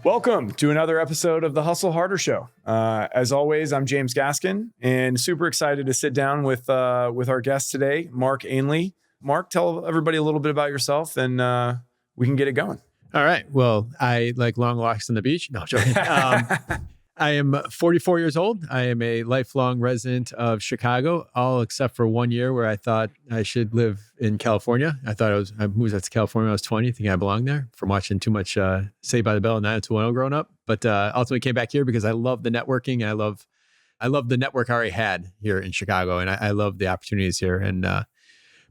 Welcome to another episode of the Hustle Harder Show. As always, I'm James Gaskin, and super excited to sit down with our guest today, Mark Ainley. Mark, tell everybody a little bit about yourself, and we can get it going. All right. Well, I like long walks on the beach. No, I'm joking. I am 44 years old. I am a lifelong resident of Chicago, all except for 1 year where I thought I should live in California. I moved out to California when I was 20, thinking I belonged there from watching too much Saved by the Bell and 90210 growing up. But ultimately came back here because I love the networking. I love the network I already had here in Chicago, and I love the opportunities here. And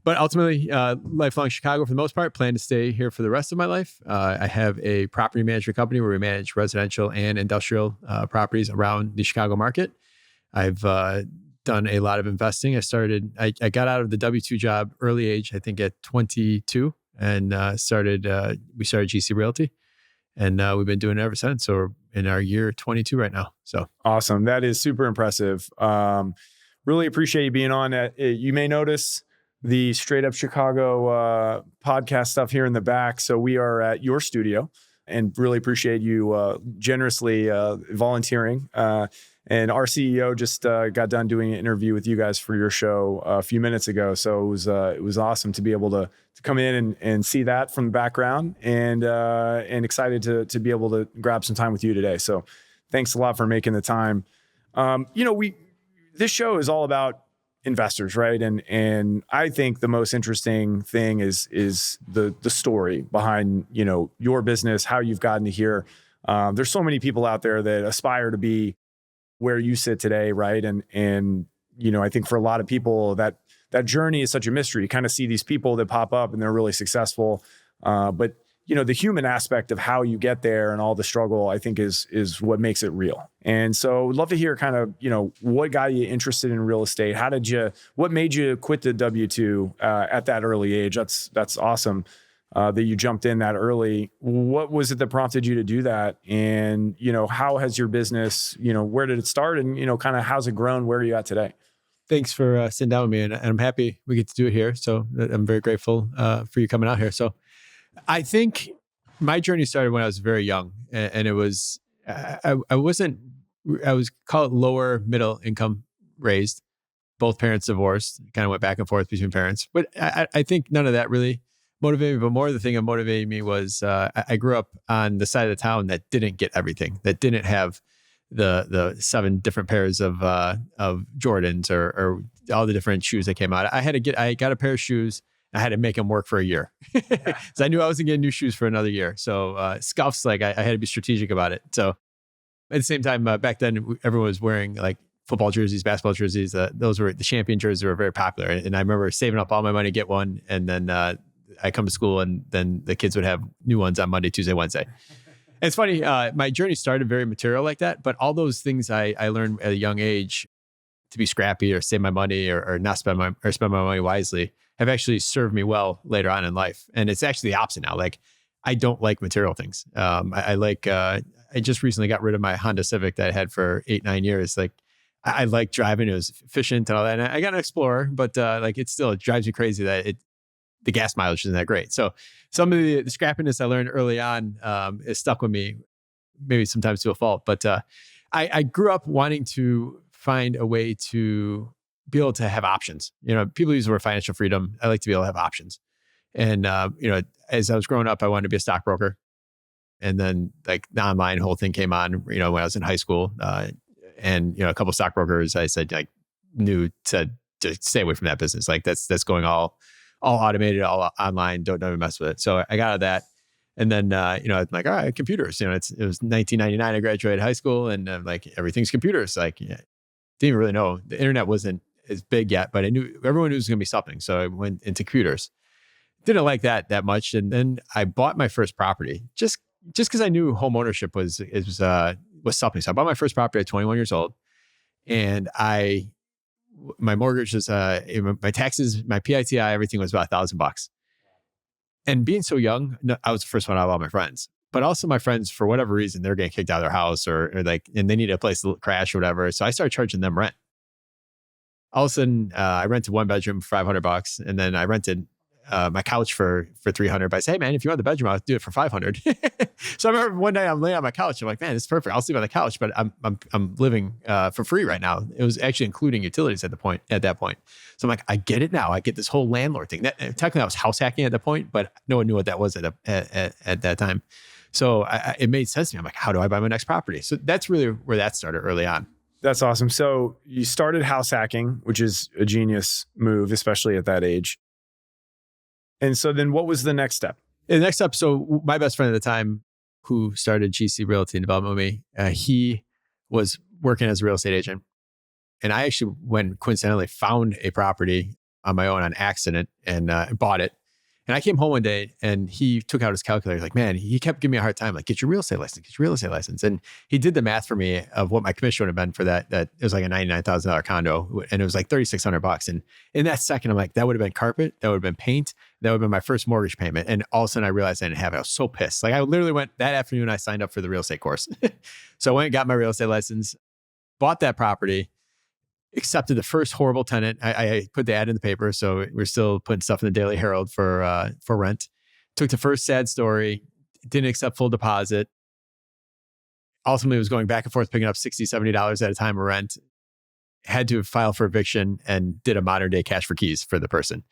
but ultimately, lifelong Chicago for the most part, plan to stay here for the rest of my life. I have a property management company where we manage residential and industrial properties around the Chicago market. I've done a lot of investing. I got out of the W-2 job early age, I think at 22, and we started GC Realty. And we've been doing it ever since. So we're in our year 22 right now. So awesome. That is super impressive. Really appreciate you being on. You may notice the Straight Up Chicago podcast stuff here in the back. So we are at your studio and really appreciate you generously volunteering. And our CEO just got done doing an interview with you guys for your show a few minutes ago. So it was awesome to be able to come in and see that from the background, and excited to be able to grab some time with you today. So thanks a lot for making the time. This show is all about investors, right? And I think the most interesting thing is the story behind, your business, how you've gotten to here. There's so many people out there that aspire to be where you sit today, right? And I think for a lot of people that journey is such a mystery. You kind of see these people that pop up and they're really successful. But the human aspect of how you get there and all the struggle, I think is what makes it real. And so we'd love to hear kind of, what got you interested in real estate? What made you quit the W-2 at that early age? That's awesome that you jumped in that early. What was it that prompted you to do that? And, how has your business, where did it start? And, kind of how's it grown? Where are you at today? Thanks for sitting down with me. And I'm happy we get to do it here. So I'm very grateful for you coming out here. So I think my journey started when I was very young, and it was, I was called lower middle income raised, both parents divorced, kind of went back and forth between parents. But I think none of that really motivated me, but more the thing that motivated me was I grew up on the side of the town that didn't get everything, that didn't have the 7 different pairs of Jordans or all the different shoes that came out. I got a pair of shoes. I had to make them work for a year. So I knew I wasn't getting new shoes for another year. So scuffs, I had to be strategic about it. So at the same time, back then, everyone was wearing like football jerseys, basketball jerseys. Those were the champion jerseys were very popular. And I remember saving up all my money to get one. And then I come to school and then the kids would have new ones on Monday, Tuesday, Wednesday. And it's funny, my journey started very material like that. But all those things I learned at a young age to be scrappy or save my money or not spend my money wisely have actually served me well later on in life. And it's actually the opposite now. Like, I don't like material things. I just recently got rid of my Honda Civic that I had for 8-9 years. Like, I like driving. It was efficient and all that. And I got an Explorer, but it drives me crazy that the gas mileage isn't that great. So some of the scrappiness I learned early on is stuck with me, maybe sometimes to a fault. But I grew up wanting to find a way to be able to have options. People use the word financial freedom. I like to be able to have options. And, as I was growing up, I wanted to be a stockbroker. And then the online whole thing came on, when I was in high school. And a couple of stockbrokers, I said, said to stay away from that business. Like that's going all automated, all online. Don't even mess with it. So I got out of that. And then, I'm like, all right, computers, it was 1999. I graduated high school and everything's computers. Didn't even really know the internet wasn't as big yet, but I knew everyone knew it was going to be something. So I went into computers. Didn't like that much. And then I bought my first property just because I knew home ownership was something. So I bought my first property at 21 years old, and my mortgage was, my taxes, my PITI, everything was about $1,000. And being so young, I was the first one out of all my friends. But also my friends, for whatever reason, they're getting kicked out of their house and they need a place to crash or whatever. So I started charging them rent. All of a sudden, I rented one bedroom for $500, and then I rented my couch for 300. But I say, hey man, if you want the bedroom, I'll do it for 500. So I remember one night I'm laying on my couch. I'm like, man, this is perfect. I'll sleep on the couch, but I'm living for free right now. It was actually including utilities at that point. So I'm like, I get it now. I get this whole landlord thing. Technically I was house hacking at that point, but no one knew what that was at that time. So it made sense to me. I'm like, how do I buy my next property? So that's really where that started early on. That's awesome. So you started house hacking, which is a genius move, especially at that age. And so then what was the next step? The next step, so my best friend at the time who started GC Realty Development with me, he was working as a real estate agent. And I actually, coincidentally found a property on my own on accident and bought it. And I came home one day and he took out his calculator. He's like, man, he kept giving me a hard time. Like, get your real estate license. And he did the math for me of what my commission would have been for that. That it was like a $99,000 condo and it was like $3,600. And in that second, I'm like, that would have been carpet. That would have been paint. That would have been my first mortgage payment. And all of a sudden I realized I didn't have it. I was so pissed. Like I literally went that afternoon, I signed up for the real estate course. So I went and got my real estate license, bought that property, accepted the first horrible tenant. I put the ad in the paper, so we're still putting stuff in the Daily Herald for rent. Took the first sad story, didn't accept full deposit. Ultimately, was going back and forth, picking up $60, $70 at a time of rent. Had to file for eviction and did a modern day cash for keys for the person.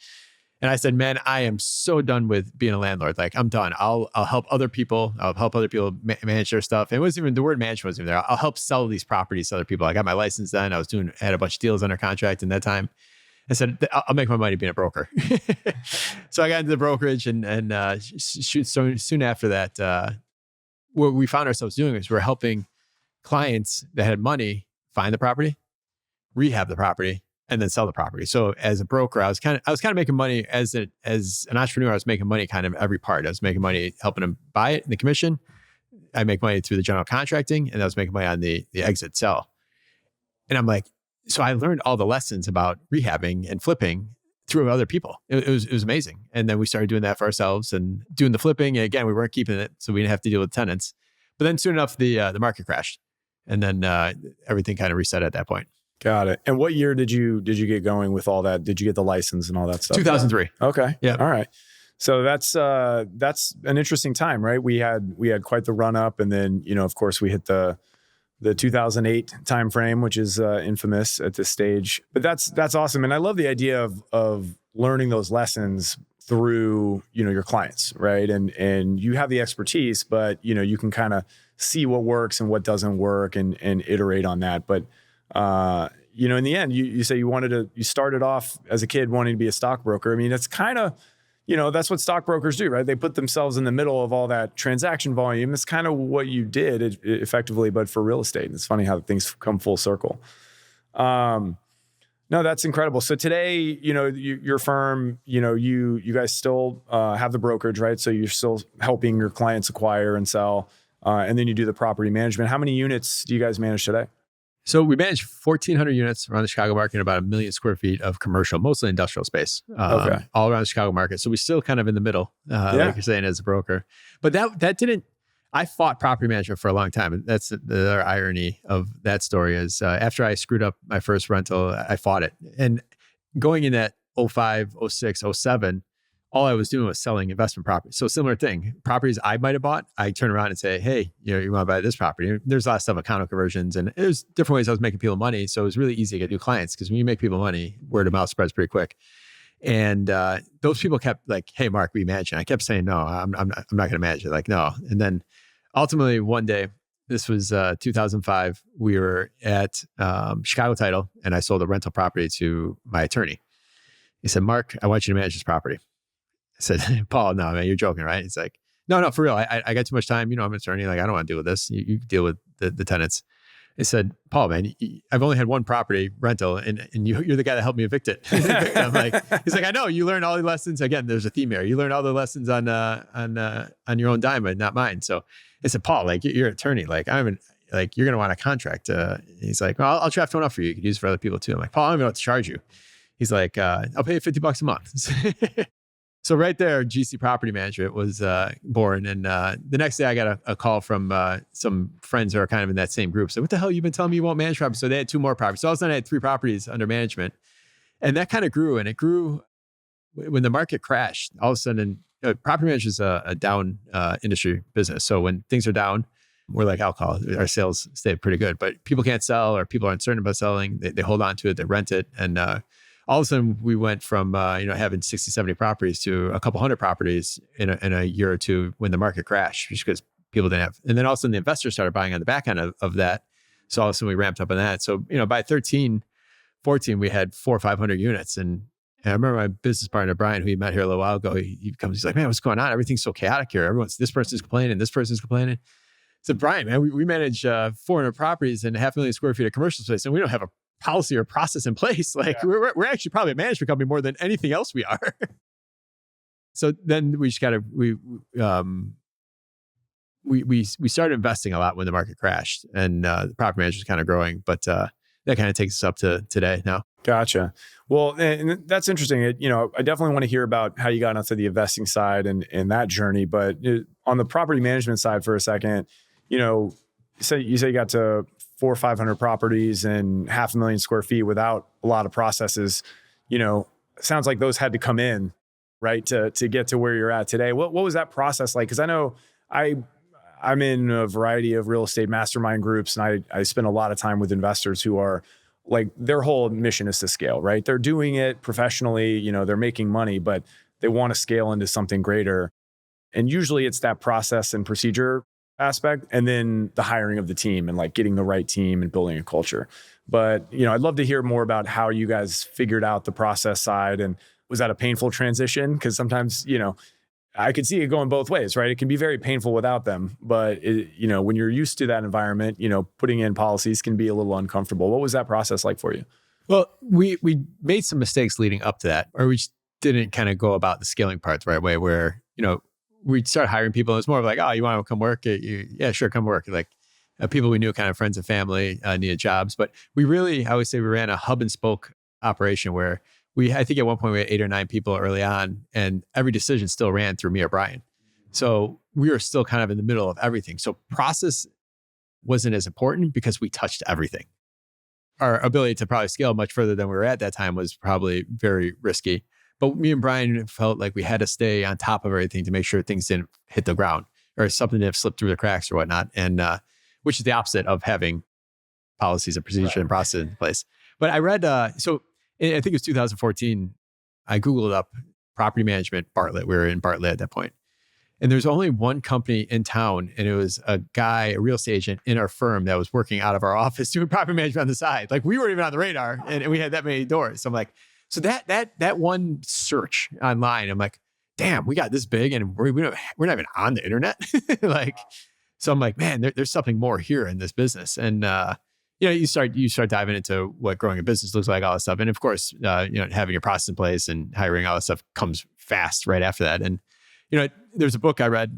And I said, man, I am so done with being a landlord. Like I'm done. I'll help other people. I'll help other people manage their stuff. And it wasn't even, the word management wasn't even there. I'll help sell these properties to other people. I got my license then. I had a bunch of deals under contract in that time. I said, I'll make my money being a broker. So I got into the brokerage and so soon after that, what we found ourselves doing is we're helping clients that had money find the property, rehab the property, and then sell the property. So as a broker, I was kind of making money as an entrepreneur. I was making money kind of every part. I was making money helping them buy it in the commission. I make money through the general contracting, and I was making money on the exit sell. And I'm like, so I learned all the lessons about rehabbing and flipping through other people. It was amazing. And then we started doing that for ourselves and doing the flipping. And again, we weren't keeping it, so we didn't have to deal with tenants. But then soon enough, the market crashed, and then everything kind of reset at that point. Got it. And what year did you get going with all that? Did you get the license and all that stuff? 2003. Okay. Yeah. All right. So that's an interesting time, right? We had quite the run up, and then of course we hit the 2008 timeframe, which is infamous at this stage. But that's awesome, and I love the idea of learning those lessons through your clients, right? And you have the expertise, but you can kind of see what works and what doesn't work and iterate on that. But in the end, you say you started off as a kid wanting to be a stockbroker. I mean, it's kind of, that's what stockbrokers do, right? They put themselves in the middle of all that transaction volume. It's kind of what you did effectively, but for real estate. And it's funny how things come full circle. No, that's incredible. So today, your firm, you guys still have the brokerage, right? So you're still helping your clients acquire and sell, and then you do the property management. How many units do you guys manage today? So we manage 1,400 units around the Chicago market, about 1 million square feet of commercial, mostly industrial space, all around the Chicago market. So we're still kind of in the middle, like you're saying, as a broker. But that didn't, I fought property management for a long time. And that's the other irony of that story is after I screwed up my first rental, I fought it. And going in that 05, 06, 07, all I was doing was selling investment properties. So similar thing, properties I might have bought, I turn around and say, hey, you want to buy this property? There's a lot of stuff, condo conversions, and there's different ways I was making people money. So it was really easy to get new clients because when you make people money, word of mouth spreads pretty quick. And those people kept like, hey, Mark, we manage it. I kept saying, no, I'm not going to manage it. Like, no. And then ultimately one day, this was 2005, we were at Chicago Title and I sold a rental property to my attorney. He said, Mark, I want you to manage this property. I said, Paul, no, man, you're joking, right? He's like, no, for real. I got too much time. I'm an attorney. Like, I don't want to deal with this. You deal with the tenants. I said, Paul, man, I've only had one property rental and you're the guy that helped me evict it. I'm like, he's like, I know you learned all the lessons. Again, there's a theme here. You learned all the lessons on your own dime, but not mine. So I said, Paul, like you're an attorney. Like you're going to want a contract. He's like, well, I'll draft one up for you. You could use it for other people too. I'm like, Paul, I don't even know what to charge you. He's like, I'll pay you $50 a month. So right there, GC Property Management was born. And the next day I got a call from some friends who are kind of in that same group. So what the hell, you've been telling me you won't manage properties? So they had 2 more properties. So all of a sudden I had 3 properties under management. And that kind of grew. And it grew when the market crashed, all of a sudden, property management is a down industry business. So when things are down, we're like alcohol. Our sales stay pretty good, but people can't sell or people aren't certain about selling. They hold on to it, they rent it. And all of a sudden we went from having 60, 70 properties to a couple hundred properties in a year or two when the market crashed, just because people didn't have. And then all of a sudden the investors started buying on the back end of that. So all of a sudden we ramped up on that. So, by 13, 14, we had 400 or 500 units. And I remember my business partner, Brian, who you met here a little while ago, he comes, he's like, man, what's going on? Everything's so chaotic here. This person's complaining, this person's complaining. So Brian, man, we manage 400 properties and 500,000 square feet of commercial space, and we don't have a policy or process in place. Like we're actually probably a management company more than anything else we are. So then we just we started investing a lot when the market crashed, and the property management was kind of growing, but that kind of takes us up to today now. Gotcha. Well, and that's interesting. I definitely want to hear about how you got onto the investing side and that journey. But on the property management side for a second, you say you got to 400 or 500 properties and 500,000 square feet without a lot of processes. It sounds like those had to come in, right, to get to where you're at today. What was that process like? Because I know I'm in a variety of real estate mastermind groups, and I spend a lot of time with investors who are like, their whole mission is to scale, right? They're doing it professionally, they're making money, but they want to scale into something greater. And usually it's that process and procedure aspect, and then the hiring of the team and like getting the right team and building a culture. But, I'd love to hear more about how you guys figured out the process side. And was that a painful transition? Because sometimes, I could see it going both ways, right? It can be very painful without them, but when you're used to that environment, putting in policies can be a little uncomfortable. What was that process like for you? Well, we made some mistakes leading up to that, or we just didn't kind of go about the scaling part the right way, where, we'd start hiring people. And it's more of like, oh, you want to come work? Yeah, sure, come work. Like people we knew, kind of friends and family, needed jobs. But I always say we ran a hub and spoke operation where I think at one point we had 8 or 9 people early on, and every decision still ran through me or Brian. So we were still kind of in the middle of everything. So process wasn't as important because we touched everything. Our ability to probably scale much further than we were at that time was probably very risky. But me and Brian felt like we had to stay on top of everything to make sure things didn't hit the ground or something didn't slip through the cracks or whatnot. And which is the opposite of having policies and procedures and process in place. But I read, I think it was 2014, I Googled up property management Bartlett. We were in Bartlett at that point. And there's only one company in town, and it was a real estate agent in our firm that was working out of our office doing property management on the side. Like we weren't even on the radar, and we had that many doors. So I'm like, so that one search online, I'm like, damn, we got this big and we're not even on the internet. So I'm like, man, there's something more here in this business. And, you start diving into what growing a business looks like, all that stuff. And of course, having your process in place and hiring, all that stuff comes fast right after that. And, there's a book I read,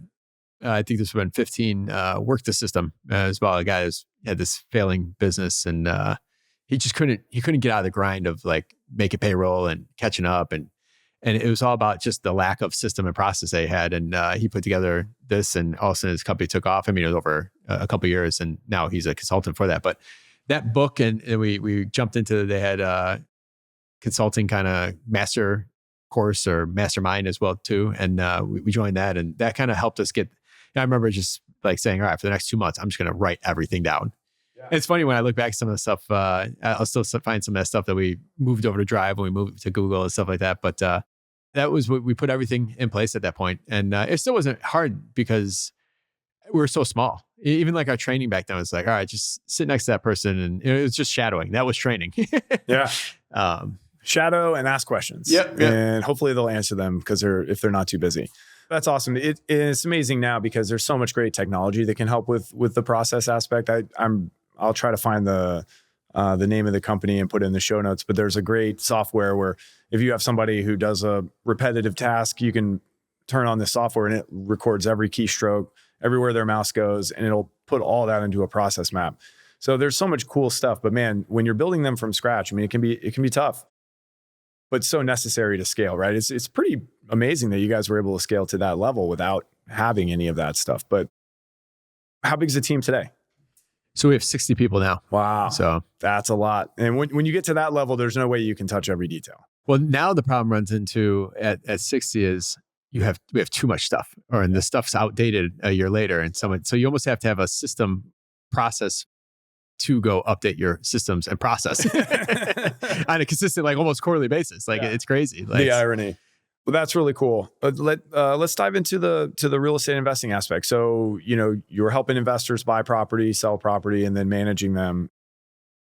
I think this was when 15, Work the System, as well. A guy who had this failing business, and he couldn't get out of the grind of like making payroll and catching up. And it was all about just the lack of system and process they had. And he put together this, and all of a sudden his company took off. I mean, it was over a couple of years, and now he's a consultant for that. But that book, and we jumped into, they had a consulting kind of master course or mastermind as well too. And we joined that, and that kind of helped us get, I remember just like saying, all right, for the next 2 months, I'm just going to write everything down. Yeah. It's funny when I look back at some of the stuff, I'll still find some of that stuff that we moved over to Drive when we moved to Google and stuff like that. But that was what we put everything in place at that point. And it still wasn't hard because we were so small. Even like our training back then was like, all right, just sit next to that person. And it was just shadowing. That was training. Yeah. Shadow and ask questions. Yep. And hopefully they'll answer them if they're not too busy. That's awesome. It's amazing now because there's so much great technology that can help with the process aspect. I'll try to find the name of the company and put it in the show notes, but there's a great software where if you have somebody who does a repetitive task, you can turn on the software and it records every keystroke, everywhere their mouse goes, and it'll put all that into a process map. So there's so much cool stuff, but man, when you're building them from scratch, I mean, it can be tough, but so necessary to scale, right? It's pretty amazing that you guys were able to scale to that level without having any of that stuff. But how big is the team today? So we have 60 people now. Wow. So that's a lot. And when you get to that level, there's no way you can touch every detail. Well, now the problem runs into at 60 is we have too much stuff, and the stuff's outdated a year later, and so you almost have to have a system process to go update your systems and process on a consistent, like almost quarterly basis. Like it's crazy. Like, the irony. Well, that's really cool. Let's dive into the real estate investing aspect. So, you're helping investors buy property, sell property, and then managing them.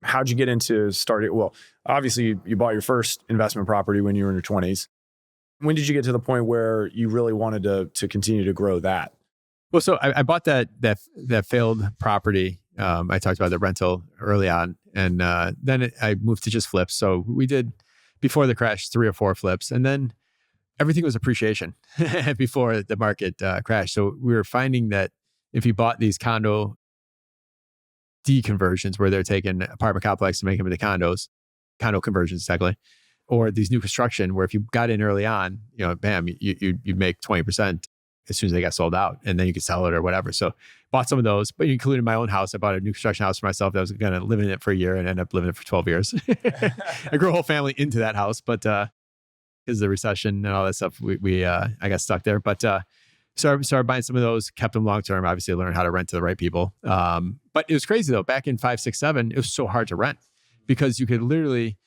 How'd you get into starting? Well, obviously you bought your first investment property when you were in your 20s. When did you get to the point where you really wanted to continue to grow that? Well, so I bought that failed property. I talked about the rental early on, and then I moved to just flips. So we did, before the crash, 3 or 4 flips, and then everything was appreciation before the market crashed. So we were finding that if you bought these condo deconversions, where they're taking apartment complex and making them into condo conversions technically, or these new construction where if you got in early on, bam, you'd make 20% as soon as they got sold out, and then you could sell it or whatever. So bought some of those, but including my own house. I bought a new construction house for myself that I was going to live in it for a year and end up living in it for 12 years. I grew a whole family into that house, but because of the recession and all that stuff, I got stuck there. But so I started buying some of those, kept them long-term, obviously learned how to rent to the right people. But it was crazy though. Back in 5, 6, 7, it was so hard to rent because you could literally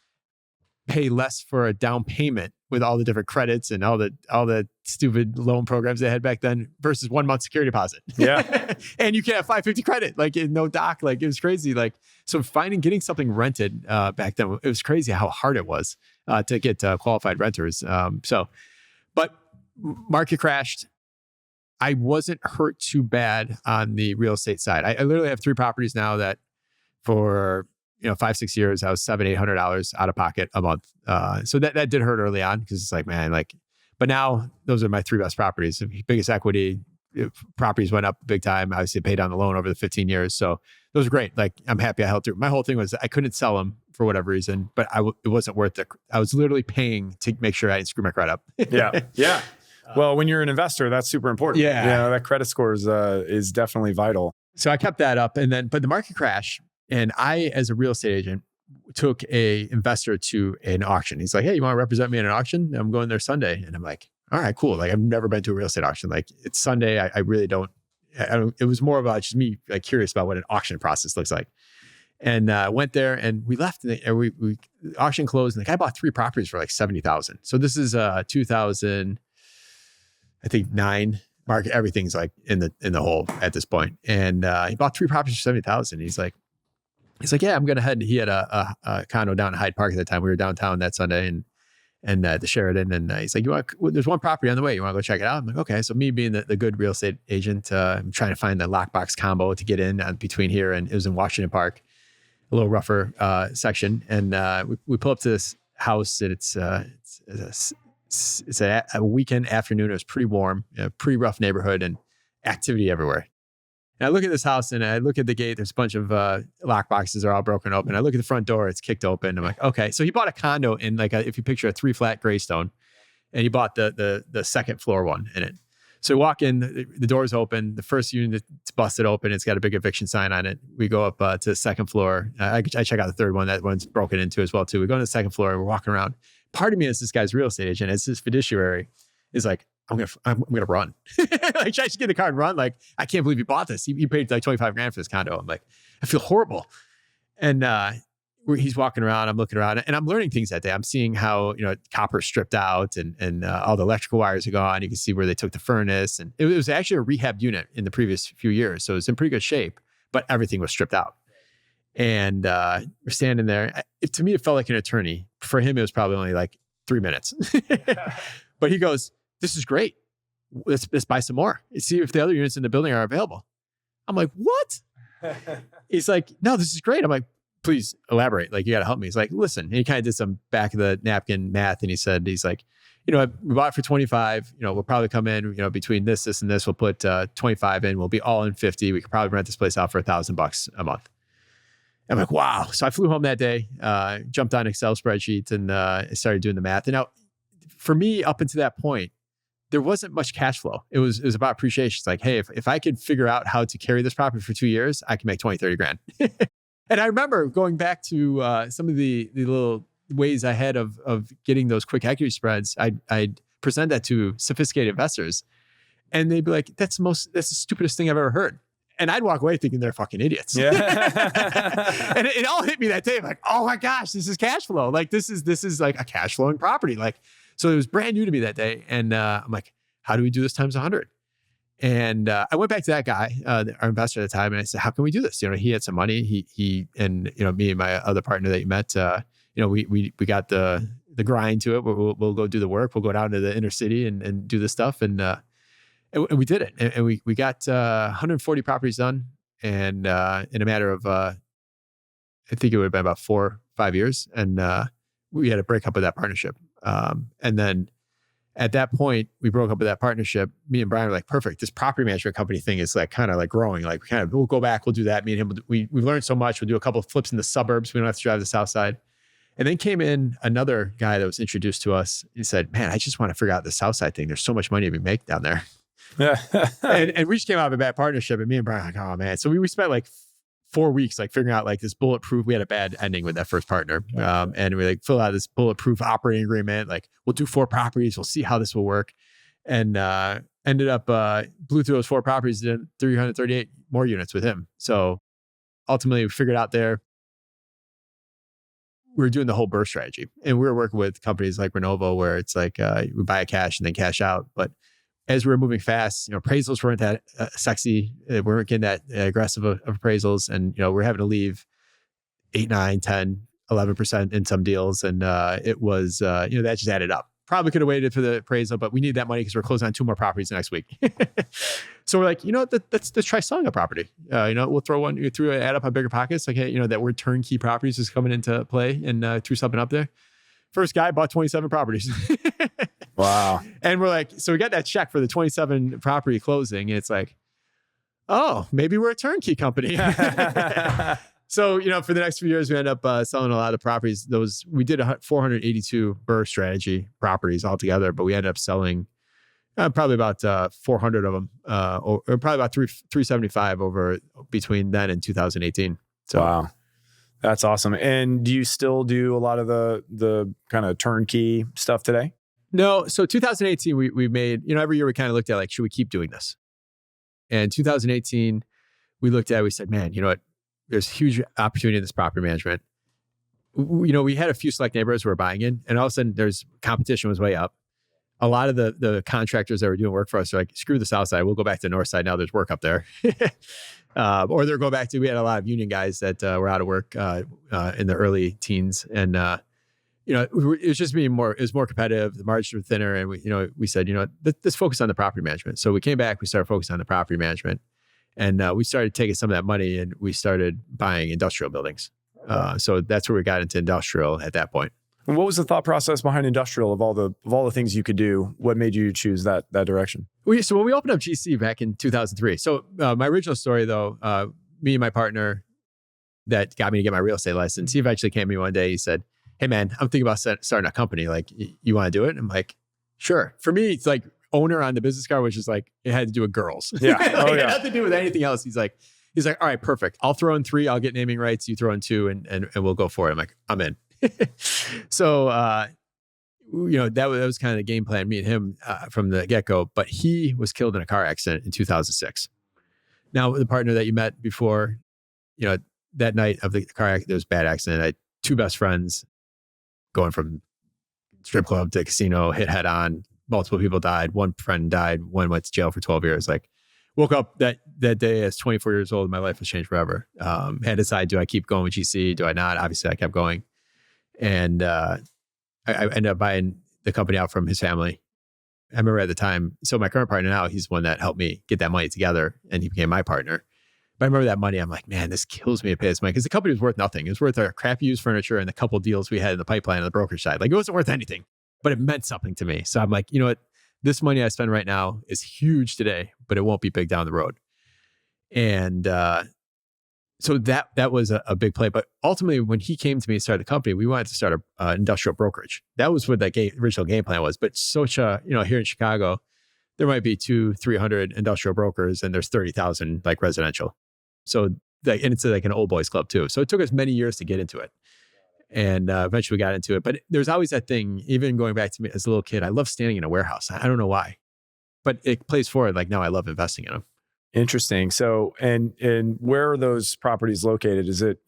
pay less for a down payment with all the different credits and all the stupid loan programs they had back then versus 1 month security deposit. Yeah. And you can have 550 credit, like no doc, like it was crazy. Like, so getting something rented back then, it was crazy how hard it was to get qualified renters. But market crashed. I wasn't hurt too bad on the real estate side. I literally have 3 properties now that for 5, 6 years, I was $700-800 out of pocket a month. So that did hurt early on because it's like, man, but now those are my 3 best properties. Biggest equity, properties went up big time. Obviously paid down the loan over the 15 years. So those are great. Like I'm happy I held through. My whole thing was I couldn't sell them for whatever reason, but it wasn't worth it. I was literally paying to make sure I didn't screw my credit up. Yeah. Yeah. Well, when you're an investor, that's super important. Yeah. That credit score is definitely vital. So I kept that up, but the market crash, and I, as a real estate agent, took a investor to an auction. He's like, "Hey, you want to represent me in an auction? I'm going there Sunday." And I'm like, "All right, cool." Like I've never been to a real estate auction. Like it's Sunday. I really don't. It was more about just me curious about what an auction process looks like. And went there, and we left. And the auction closed, and the guy bought 3 properties for like $70,000. So this is 2000. I think 9 market, everything's like in the hole at this point. And he bought 3 properties for 70,000. He's like, yeah, I'm going to head. He had a condo down in Hyde Park at the time. We were downtown that Sunday and the Sheridan. And he's like, there's one property on the way. You want to go check it out? I'm like, okay. So me being the good real estate agent, I'm trying to find the lockbox combo to get in between here. And it was in Washington Park, a little rougher section. And we pull up to this house, and it's a weekend afternoon. It was pretty warm, pretty rough neighborhood, and activity everywhere. And I look at this house, and I look at the gate. There's a bunch of lock boxes are all broken open. I look at the front door; it's kicked open. I'm like, okay. So he bought a condo in if you picture a 3-flat graystone, and he bought the second floor one in it. So we walk in, the door's open. The first unit's busted open. It's got a big eviction sign on it. We go up to the second floor. I check out the third one. That one's broken into as well too. We go to the second floor, and we're walking around. Part of me as this guy's real estate agent, as his fiduciary, is like, I'm gonna run. Like, should I just get in the car and run? Like, I can't believe you bought this. You paid like $25,000 for this condo. I'm like, I feel horrible. And he's walking around. I'm looking around, and I'm learning things that day. I'm seeing how copper stripped out, and all the electrical wires are gone. You can see where they took the furnace, and it was actually a rehab unit in the previous few years, so it's in pretty good shape. But everything was stripped out. And we're standing there. To me, it felt like an eternity. For him, it was probably only like 3 minutes. But he goes, "This is great. Let's buy some more. See if the other units in the building are available." I'm like, "What?" He's like, "No, this is great." I'm like, "Please elaborate. Like, you got to help me." He's like, "Listen." And he kind of did some back of the napkin math. And he's like, we bought it for 25. We'll probably come in, between this, and this, we'll put 25 in. We'll be all in 50. We could probably rent this place out for $1,000 a month. I'm like, wow. So I flew home that day, jumped on Excel spreadsheets, and started doing the math. And now, for me, up until that point, there wasn't much cash flow. It was about appreciation. It's like, hey, if I could figure out how to carry this property for 2 years, I can make 20, 30 grand. And I remember going back to some of the little ways ahead of getting those quick equity spreads, I'd present that to sophisticated investors, and they'd be like, "That's the stupidest thing I've ever heard." And I'd walk away thinking they're fucking idiots. Yeah. And it all hit me that day. I'm like, oh my gosh, this is cash flow. Like this is like a cash flowing property. Like, so it was brand new to me that day. And I'm like, how do we do this times 100? And I went back to that guy, our investor at the time, and I said, how can we do this? He had some money. He and me and my other partner that you met, we got the grind to it. We'll go do the work. We'll go down to the inner city and do this stuff. And we did it. And we got 140 properties done. And in a matter of, I think it would have been about 4 or 5 years. And we had to break up with that partnership. And then at that point, we broke up with that partnership. Me and Brian were like, perfect. This property management company thing is like kind of like growing. Like we'll go back, we'll do that. Me and him, we've learned so much. We'll do a couple of flips in the suburbs. We don't have to drive the south side. And then came in another guy that was introduced to us. He said, man, I just want to figure out the south side thing. There's so much money to be made down there. and we just came out of a bad partnership, and me and Brian were like, oh man. So we spent like 4 weeks like figuring out like this bulletproof. We had a bad ending with that first partner, and we like fill out this bulletproof operating agreement. Like we'll do 4 properties. We'll see how this will work, and ended up blew through those 4 properties, did 338 more units with him. So ultimately, we figured out there we were doing the whole BRRRR strategy, and we were working with companies like Renovo, where it's like we buy a cash and then cash out, but as we were moving fast, appraisals weren't that sexy. We weren't getting that aggressive of appraisals. And, we're having to leave 8, 9, 10, 11% in some deals. And it was, that just added up. Probably could have waited for the appraisal, but we need that money because we're closing on 2 more properties next week. So we're like, let's try selling a property. We'll throw an ad up on Bigger Pockets. Like, hey, that word turnkey properties is coming into play, and threw something up there. First guy bought 27 properties. Wow. And we're like, so we got that check for the 27 property closing. And it's like, oh, maybe we're a turnkey company. So, for the next few years, we end up selling a lot of properties. We did 482 BRRRR strategy properties altogether, but we ended up selling probably about 400 of them, or probably about 375 over between then and 2018. So, wow. That's awesome. And do you still do a lot of the kind of turnkey stuff today? No. So 2018, we made, every year we kind of looked at like, should we keep doing this? And 2018, we looked at it, we said, man, you know what? There's huge opportunity in this property management. We had a few select neighborhoods we were buying in, and all of a sudden competition was way up. A lot of the contractors that were doing work for us are like, screw the south side. We'll go back to the north side. Now there's work up there. Or they'll go back to, we had a lot of union guys that were out of work in the early teens. And, it was just it was more competitive. The margins were thinner. And we said, let's focus on the property management. So we came back, we started focusing on the property management, and we started taking some of that money and we started buying industrial buildings. So that's where we got into industrial at that point. And what was the thought process behind industrial of all the things you could do? What made you choose that direction? So when we opened up GC back in 2003, so my original story though, me and my partner that got me to get my real estate license, he eventually came to me one day. He said, "Hey man, I'm thinking about starting a company. Like, you want to do it?" I'm like, "Sure." For me, it's like owner on the business card, which is like it had to do with girls. Yeah, It had nothing to do with anything else. He's like, "All right, perfect. I'll throw in 3. I'll get naming rights. You throw in 2, and we'll go for it." I'm like, "I'm in." So, that was kind of the game plan, me and him from the get-go, but he was killed in a car accident in 2006. Now, the partner that you met before, that night of the car accident, there was a bad accident. I had 2 best friends going from strip club to casino, hit head on, multiple people died. 1 friend died. 1 went to jail for 12 years. Like, woke up that day as 24 years old. My life was changed forever. Had to decide, do I keep going with GC? Do I not? Obviously, I kept going. And I ended up buying the company out from his family. I remember at the time, so my current partner now, he's the one that helped me get that money together, and he became my partner. But I remember that money, I'm like, man, this kills me to pay this money, because the company was worth nothing. It was worth our crappy used furniture and the couple deals we had in the pipeline on the brokerage side. Like, it wasn't worth anything, but it meant something to me. So I'm like, you know what? This money I spend right now is huge today, but it won't be big down the road. And so that was a big play. But ultimately, when he came to me and started the company, we wanted to start an industrial brokerage. That was what that original game plan was. But here in Chicago, there might be 200-300 industrial brokers, and there's 30,000 like residential. So and it's like an old boys club too. So it took us many years to get into it. And eventually we got into it. But there's always that thing, even going back to me as a little kid, I love standing in a warehouse. I don't know why, but it plays forward. Like, no, I love investing in them. Interesting. So, and where are those properties located? Is it,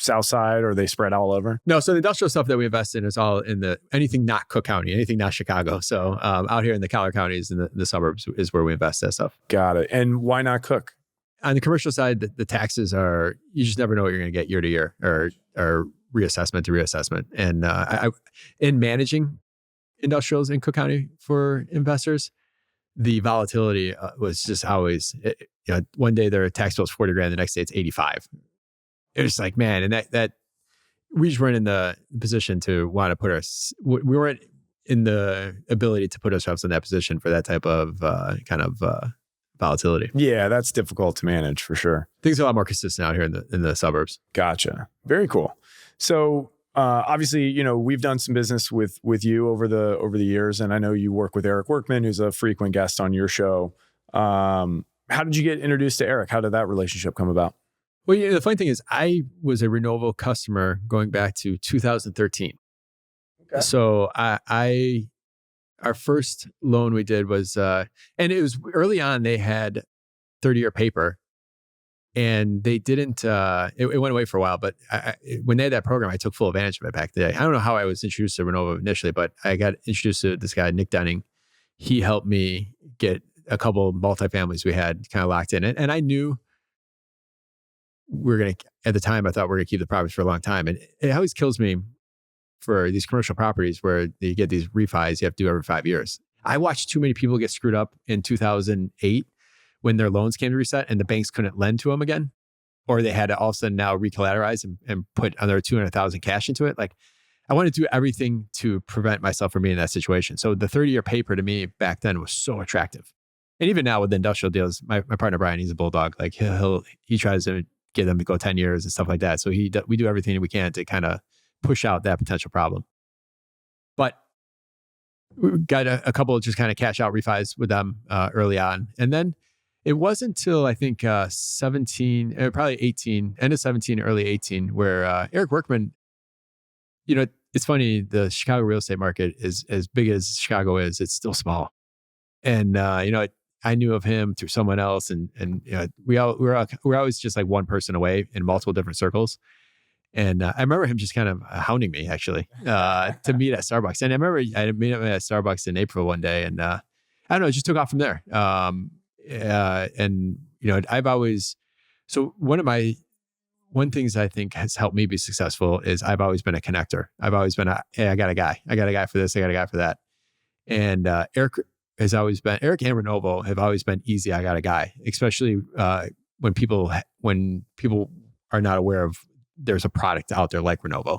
South side, or are they spread all over? No, so the industrial stuff that we invest in is all in anything not Cook County, anything not Chicago. So out here in the Collier counties and the suburbs is where we invest that stuff. Got it. And why not Cook? On the commercial side, the taxes are, you just never know what you're going to get year to year or reassessment to reassessment. And in managing industrials in Cook County for investors, the volatility was just always, one day their tax bill is $40,000, the next day it's 85. It was like, man, and that we just weren't in the position to want to put us, we weren't in the ability to put ourselves in that position for that type of volatility. Yeah, that's difficult to manage for sure. Things are a lot more consistent out here in the suburbs. Gotcha. Very cool. So obviously, we've done some business with you over the years, and I know you work with Eric Workman, who's a frequent guest on your show. How did you get introduced to Eric? How did that relationship come about? Well, the funny thing is, I was a Renovo customer going back to 2013. Okay. So our first loan we did was, and it was early on, they had 30-year paper, and they didn't, it went away for a while, but when they had that program, I took full advantage of it back then. I don't know how I was introduced to Renovo initially, but I got introduced to this guy, Nick Dunning. He helped me get a couple multifamilies we had kind of locked in. And I knew at the time, I thought we were going to keep the properties for a long time. And it always kills me for these commercial properties where you get these refis you have to do every 5 years. I watched too many people get screwed up in 2008 when their loans came to reset and the banks couldn't lend to them again, or they had to all of a sudden now recollateralize and put another $200,000 cash into it. Like, I wanted to do everything to prevent myself from being in that situation. So the 30-year paper to me back then was so attractive. And even now with the industrial deals, my partner Brian, he's a bulldog. Like he tries to get them to go 10 years and stuff like that. So we do everything we can to kind of push out that potential problem. But we got a couple of just kind of cash out refis with them early on. And then it wasn't until I think 17, probably 18, end of 17, early 18, where Eric Workman, it's funny, the Chicago real estate market is as big as Chicago is, it's still small. And, I knew of him through someone else, and we're always just like one person away in multiple different circles. And I remember him just kind of hounding me actually to meet at Starbucks. And I remember I met him at Starbucks in April one day, and I don't know, it just took off from there. I've always, so one things I think has helped me be successful is I've always been a connector. I've always been hey, I got a guy for this, I got a guy for that. And Eric and Renovo have always been easy. I got a guy, especially when people are not aware of there's a product out there like Renovo.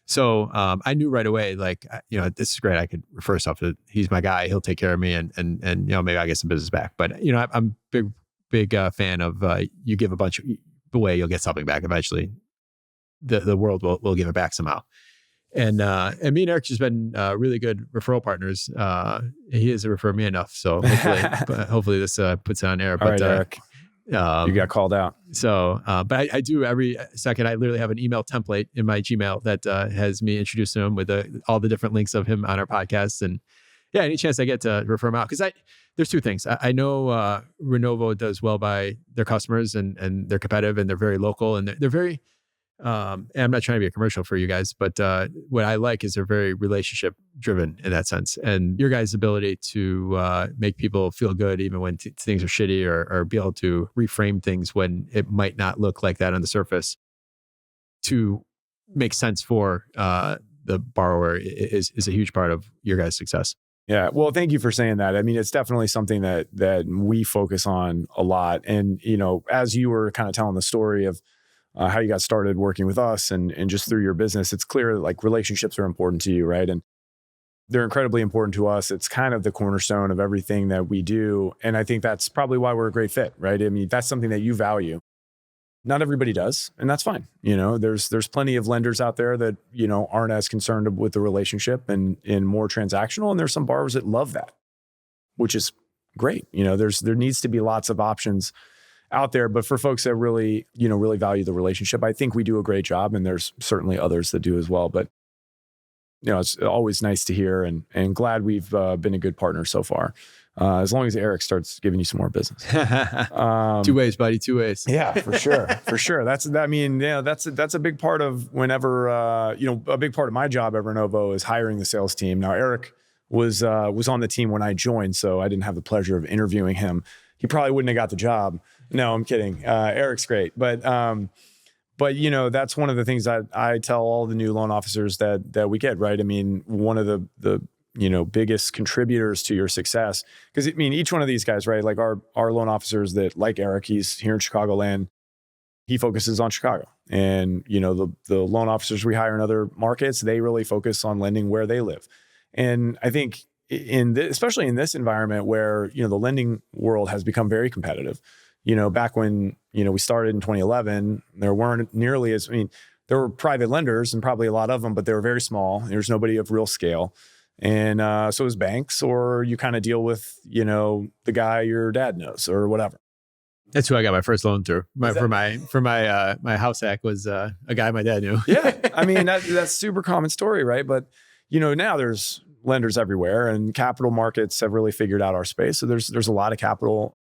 So I knew right away, like, this is great. I could refer stuff to, he's my guy. He'll take care of me, and maybe I get some business back. But I'm big fan of you give a bunch away, you'll get something back eventually. The world will give it back somehow. And me and Eric just been really good referral partners. He has referred me enough, so hopefully this puts it on air. All right, Eric, you got called out. So, but I do every second. I literally have an email template in my Gmail that has me introduced to him with all the different links of him on our podcasts. And yeah, any chance I get to refer him out, because there's two things. I know Renovo does well by their customers, and they're competitive, and they're very local, and they're very. And I'm not trying to be a commercial for you guys, but what I like is they're very relationship driven in that sense. And your guys' ability to make people feel good even when things are shitty, or be able to reframe things when it might not look like that on the surface to make sense for the borrower is a huge part of your guys' success. Yeah. Well, thank you for saying that. I mean, it's definitely something that we focus on a lot. And, as you were kind of telling the story of how you got started working with us and just through your business, it's clear that like relationships are important to you, right? And they're incredibly important to us. It's kind of the cornerstone of everything that we do. And I think that's probably why we're a great fit, right? I mean, that's something that you value. Not everybody does, and that's fine. There's plenty of lenders out there that, aren't as concerned with the relationship and more transactional. And there's some borrowers that love that, which is great. There needs to be lots of options out there. But for folks that really, really value the relationship, I think we do a great job, and there's certainly others that do as well. But it's always nice to hear, and glad we've been a good partner so far. As long as Eric starts giving you some more business. 2 ways, buddy. 2 ways. Yeah, for sure. For sure. That's a big part of whenever, a big part of my job at Renovo is hiring the sales team. Now, Eric was on the team when I joined, so I didn't have the pleasure of interviewing him. He probably wouldn't have got the job. No, I'm kidding. Eric's great. But that's one of the things that I tell all the new loan officers that we get, right? I mean, one of the biggest contributors to your success, because each one of these guys, right? Like our loan officers that, like Eric, he's here in Chicagoland, he focuses on Chicago. And, the loan officers we hire in other markets, they really focus on lending where they live. And I think especially in this environment where, the lending world has become very competitive. Back when, we started in 2011, there weren't nearly there were private lenders and probably a lot of them, but they were very small. There's nobody of real scale. And so it was banks, or you kind of deal with, the guy your dad knows or whatever. That's who I got my first loan through. For my house hack was a guy my dad knew. Yeah. That's super common story, right? But, now there's lenders everywhere, and capital markets have really figured out our space. So there's a lot of capital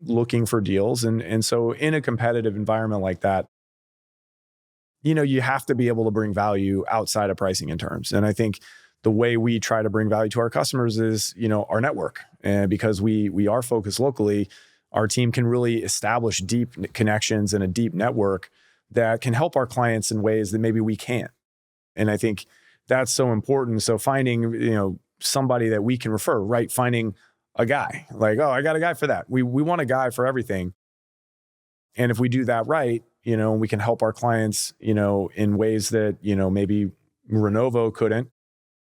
looking for deals. And so in a competitive environment like that, you have to be able to bring value outside of pricing and terms. And I think the way we try to bring value to our customers is, our network. And because we are focused locally, our team can really establish deep connections and a deep network that can help our clients in ways that maybe we can't. And I think that's so important. So finding, somebody that we can refer, right? Finding a guy like, oh, I got a guy for that. We want a guy for everything. And if we do that right, we can help our clients, in ways that, maybe Renovo couldn't.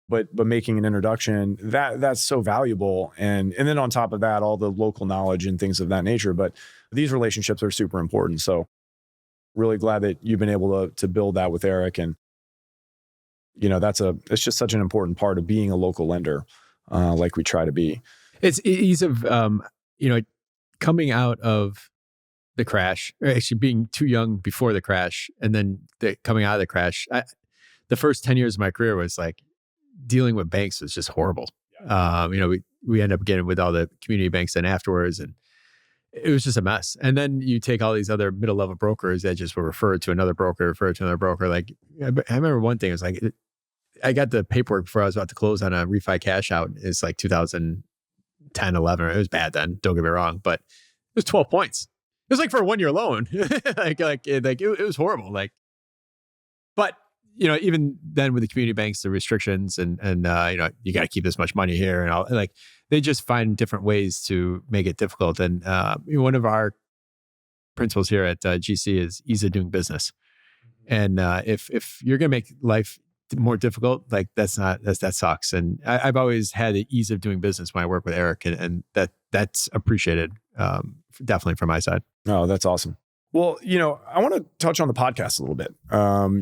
But making an introduction, that's so valuable. And then on top of that, all the local knowledge and things of that nature. But these relationships are super important. So really glad that you've been able to build that with Eric. And, it's just such an important part of being a local lender, like we try to be. It's ease of, coming out of the crash, or actually being too young before the crash, and then coming out of the crash. The first 10 years of my career was like, dealing with banks was just horrible. We end up getting with all the community banks then afterwards, and it was just a mess. And then you take all these other middle level brokers that just were referred to another broker. Like I remember one thing, it was like, I got the paperwork before I was about to close on a refi cash out. It's like 2010, 11. It was bad then, don't get me wrong, but it was 12 points. It was like for a 1 year loan. It was horrible. But even then with the community banks, the restrictions and you got to keep this much money here, and all, they just find different ways to make it difficult. And one of our principles here at GC is ease of doing business. And if you're going to make life more difficult, that sucks. And I've always had the ease of doing business when I work with Eric, and that's appreciated, definitely from my side. Oh, that's awesome. Well, I want to touch on the podcast a little bit.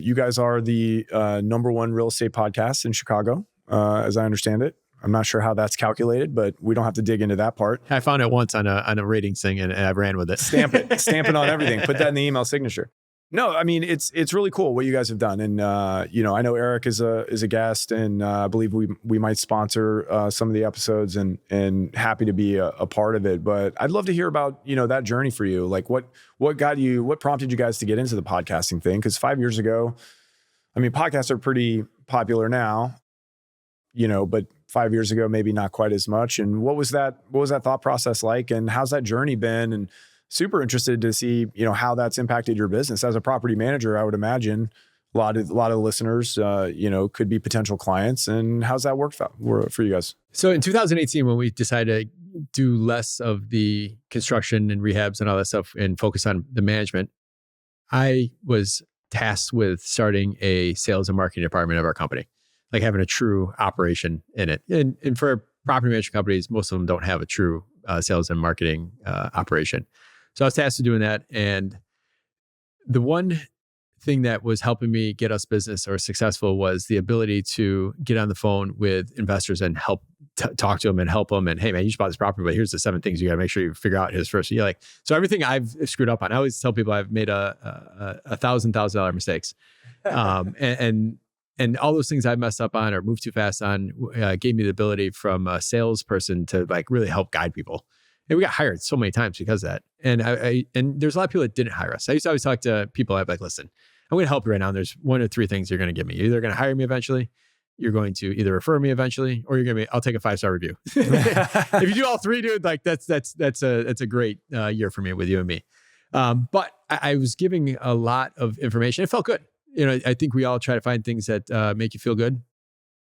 You guys are the number one real estate podcast in Chicago, as I understand it. I'm not sure how that's calculated, but we don't have to dig into that part. I found it once on a ratings thing, and I ran with it. Stamp it on everything. Put that in the email signature. No, it's really cool what you guys have done. And, I know Eric is a guest, and I believe we might sponsor some of the episodes, and happy to be a part of it. But I'd love to hear about, that journey for you. Like what prompted you guys to get into the podcasting thing? Because 5 years ago, podcasts are pretty popular now, but 5 years ago, maybe not quite as much. And what was that thought process like? And how's that journey been? And super interested to see, how that's impacted your business. As a property manager, I would imagine a lot of the listeners, could be potential clients. And how's that worked for you guys? So in 2018, when we decided to do less of the construction and rehabs and all that stuff and focus on the management, I was tasked with starting a sales and marketing department of our company, like having a true operation in it. And for property management companies, most of them don't have a true sales and marketing operation. So I was tasked with doing that. And the one thing that was helping me get us business or successful was the ability to get on the phone with investors and help talk to him and help him. And hey, man, you just bought this property, but here's the 7 things you got to make sure you figure out his first. So so everything I've screwed up on, I always tell people I've made $1,000 mistakes. And all those things I messed up on or moved too fast on gave me the ability from a salesperson to like really help guide people. And we got hired so many times because of that. And and there's a lot of people that didn't hire us. I used to always talk to people. I'd be like, listen, I'm going to help you right now. And there's 1 or 3 things you're going to give me. You're either going to hire me eventually, you're going to either refer me eventually, or you're going to I'll take a 5-star review. If you do all 3, dude, like that's a great year for me with you and me. But I was giving a lot of information. It felt good. I think we all try to find things that make you feel good,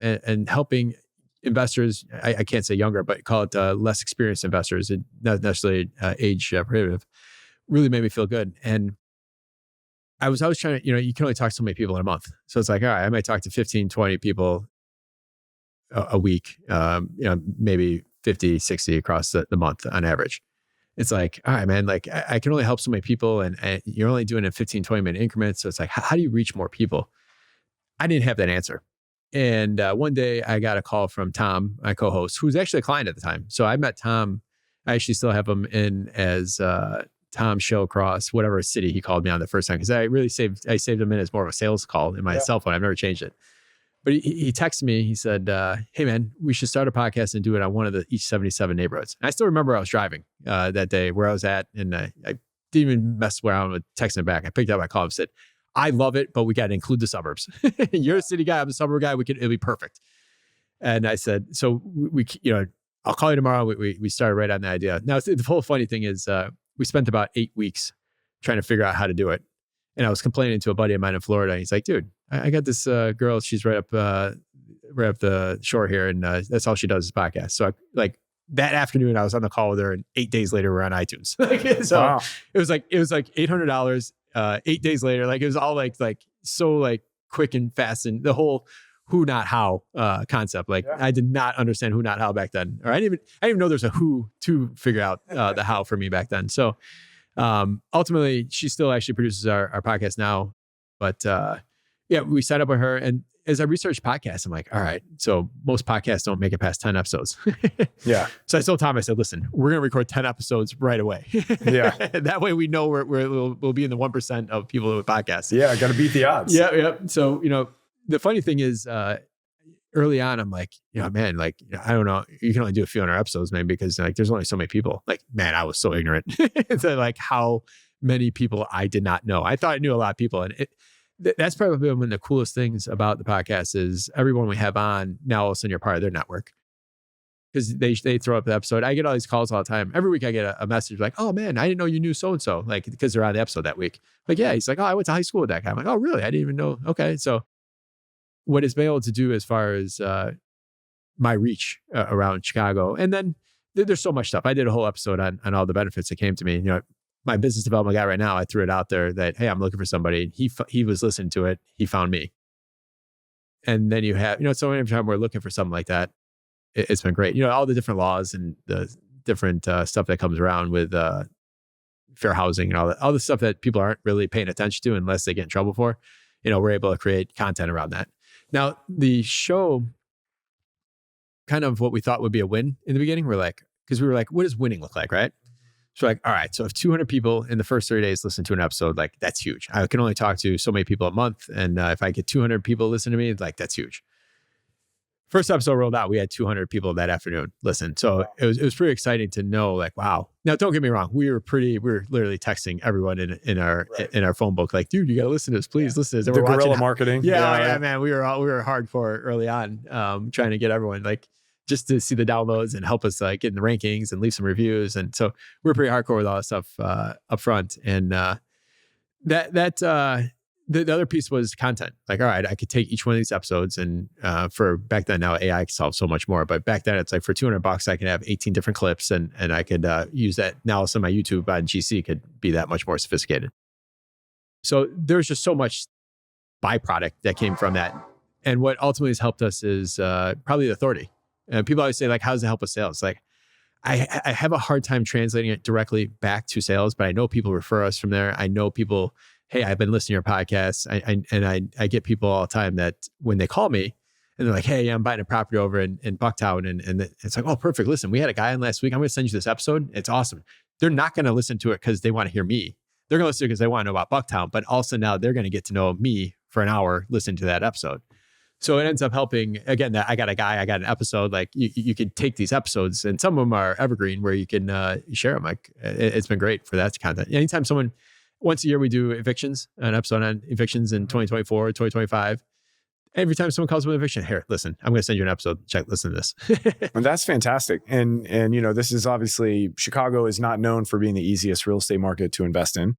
and helping investors. I can't say younger, but call it less experienced investors, and not necessarily age prohibitive, really made me feel good. And I was always trying to, you can only talk to so many people in a month. So it's like, all right, I might talk to 15, 20 people a week, maybe 50, 60 across the month on average. It's like, all right, man, like I can only help so many people, and you're only doing it in 15, 20 minute increments. So it's like, how do you reach more people? I didn't have that answer. And one day I got a call from Tom, my co-host, who was actually a client at the time. So I met Tom. I actually still have him in as Tom Showcross, whatever city he called me on the first time, because I saved him in as more of a sales call in my cell phone. I've never changed it. But he texted me. He said, hey, man, we should start a podcast and do it on one of the each 77 neighborhoods. And I still remember I was driving that day where I was at. And I didn't even mess around with texting back. I picked up my call and said, I love it, but we got to include the suburbs. You're a city guy. I'm a suburb guy. It'll be perfect. And I said, so we I'll call you tomorrow. We started right on the idea. Now, the whole funny thing is we spent about 8 weeks trying to figure out how to do it. And I was complaining to a buddy of mine in Florida. He's like, dude, I got this girl. She's right up the shore here. And that's all she does is podcast. So that afternoon I was on the call with her, and 8 days later we're on iTunes. So wow. It was like $800. 8 days later, like it was all like so quick and fast, and the whole who not how concept. I did not understand who not how back then, or I didn't even know there's a who to figure out the how for me back then. So ultimately, she still actually produces our podcast now. But we set up with her, and as I researched podcasts, I'm like, all right, so most podcasts don't make it past 10 episodes. Yeah. So I told Tom, I said, listen, we're going to record 10 episodes right away. Yeah. That way we know we'll be in the 1% of people with podcasts. Yeah. Got to beat the odds. Yeah. So, the funny thing is, early on, I'm like, man, I don't know. You can only do a few hundred episodes, man, because there's only so many people. Man, I was so ignorant. So how many people I did not know. I thought I knew a lot of people, and that's probably one of the coolest things about the podcast is everyone we have on now, all of a sudden you're part of their network, because they throw up the episode. I get all these calls all the time. Every week I get a message like, oh man, I didn't know you knew so-and-so, because they're on the episode that week. Yeah, he's like, oh, I went to high school with that guy. I'm like, oh really? I didn't even know. Okay. So what it's been able to do as far as my reach around Chicago. And then there's so much stuff. I did a whole episode on all the benefits that came to me. My business development guy right now, I threw it out there that, hey, I'm looking for somebody. He was listening to it. He found me. And then you have, so every time we're looking for something like that, it's been great. All the different laws and the different stuff that comes around with fair housing and all the stuff that people aren't really paying attention to unless they get in trouble for, we're able to create content around that. Now, the show, kind of what we thought would be a win in the beginning, because we were like, what does winning look like, right? So all right, so if 200 people in the first 30 days listen to an episode, that's huge. I can only talk to so many people a month. And if I get 200 people listen to me, that's huge. First episode rolled out, we had 200 people that afternoon listen. So it was pretty exciting to know, wow. Now, don't get me wrong. We were literally texting everyone in our phone book, dude, you got to listen to this. Please listen to this. The guerrilla marketing. Yeah, man. We were hardcore early on, trying to get everyone just to see the downloads and help us get in the rankings and leave some reviews. And so we're pretty hardcore with all that stuff up front. And the other piece was content. All right, I could take each one of these episodes, and for back then, now AI can solve so much more. But back then, it's for $200, I could have 18 different clips, and I could use that. Now, some of my YouTube on GC could be that much more sophisticated. So there's just so much byproduct that came from that. And what ultimately has helped us is probably the authority. People always say, how does it help with sales? I have a hard time translating it directly back to sales, but I know people refer us from there. I know people, hey, I've been listening to your podcast. I get people all the time that when they call me And they're like, hey, I'm buying a property over in Bucktown. And it's like, oh, perfect. Listen, we had a guy in last week. I'm going to send you this episode. It's awesome. They're not going to listen to it because they want to hear me. They're going to listen to it because they want to know about Bucktown. But also now they're going to get to know me for an hour listening to that episode. So it ends up helping, again, that I got an episode, like you can take these episodes and some of them are evergreen where you can share them. Like it's been great for that content. Anytime once a year we do evictions, an episode on evictions in 2024, 2025. Every time someone calls with an eviction, here, listen, I'm going to send you an episode. Listen to this. And that's fantastic. And this is obviously, Chicago is not known for being the easiest real estate market to invest in.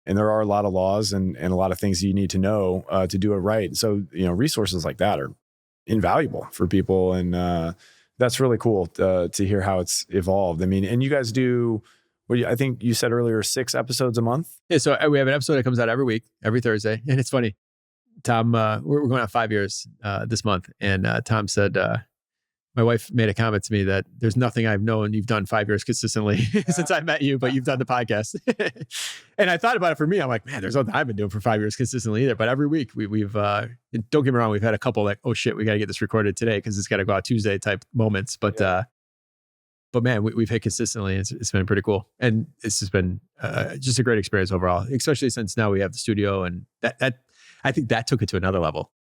And there are a lot of laws and a lot of things you need to know to do it right. So, resources like that are invaluable for people. And that's really cool to hear how it's evolved. I mean, and you guys do, I think you said earlier, 6 episodes a month? Yeah, so we have an episode that comes out every week, every Thursday. And it's funny, Tom, we're going on 5 years this month. And Tom said, my wife made a comment to me that there's nothing I've known you've done 5 years consistently since I met you, but you've done the podcast. And I thought about it for me. I'm like, man, there's nothing I've been doing for 5 years consistently either. But every week we've don't get me wrong, we've had a couple like, oh shit, we got to get this recorded today because it's got to go out Tuesday type moments. But man, we've hit consistently. It's been pretty cool. And it's just been just a great experience overall, especially since now we have the studio. And that I think that took it to another level.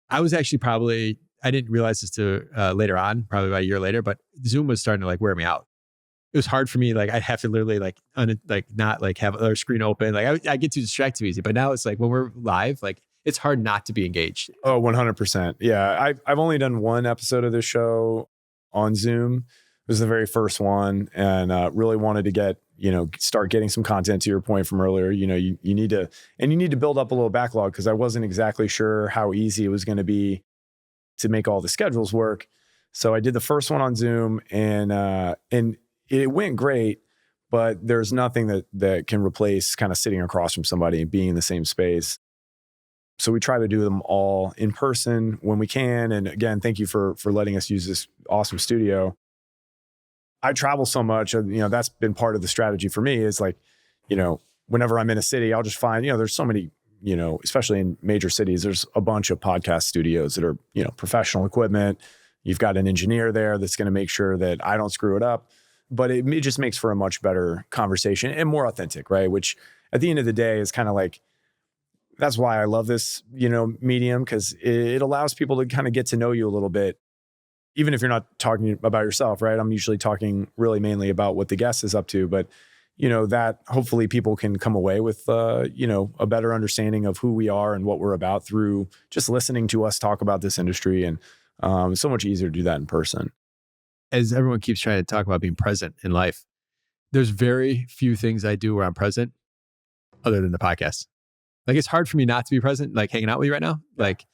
I was actually I didn't realize this to later on, probably about a year later, but Zoom was starting to like wear me out. It was hard for me. Like I'd have to literally not like have another screen open. Like I get too distracted easy, but now it's like when we're live, like it's hard not to be engaged. Oh, 100%. Yeah. I've only done one episode of this show on Zoom. It was the very first one, and really wanted to start getting some content to your point from earlier. You need to build up a little backlog because I wasn't exactly sure how easy it was going to be to make all the schedules work. So I did the first one on Zoom, and it went great, but there's nothing that can replace kind of sitting across from somebody and being in the same space. So we try to do them all in person when we can. And again, thank you for letting us use this awesome studio. I travel so much, that's been part of the strategy for me is like, whenever I'm in a city, I'll just find, there's so many, especially in major cities, there's a bunch of podcast studios that are, professional equipment. You've got an engineer there that's going to make sure that I don't screw it up, but it just makes for a much better conversation and more authentic, right? Which at the end of the day is kind of like, that's why I love this, medium, because it allows people to kind of get to know you a little bit. Even if you're not talking about yourself, right? I'm usually talking really mainly about what the guest is up to, but that hopefully people can come away with, a better understanding of who we are and what we're about through just listening to us talk about this industry. And it's so much easier to do that in person. As everyone keeps trying to talk about being present in life, there's very few things I do where I'm present other than the podcast. Like it's hard for me not to be present, like hanging out with you right now. Like,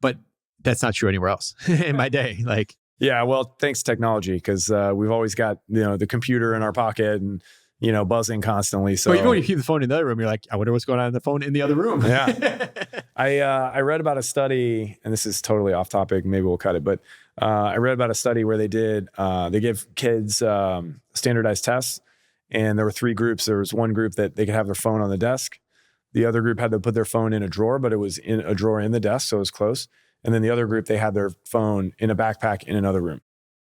but that's not true anywhere else in my day. Like, yeah, well, thanks to technology, because we've always got, the computer in our pocket and, buzzing constantly. So even when you keep the phone in the other room, you're like, I wonder what's going on in the phone in the other room. Yeah. I read about a study, and this is totally off topic. Maybe we'll cut it, but I read about a study where they give kids standardized tests, and there were 3 groups. There was one group that they could have their phone on the desk. The other group had to put their phone in a drawer, but it was in a drawer in the desk, so it was close. And then the other group, they had their phone in a backpack in another room.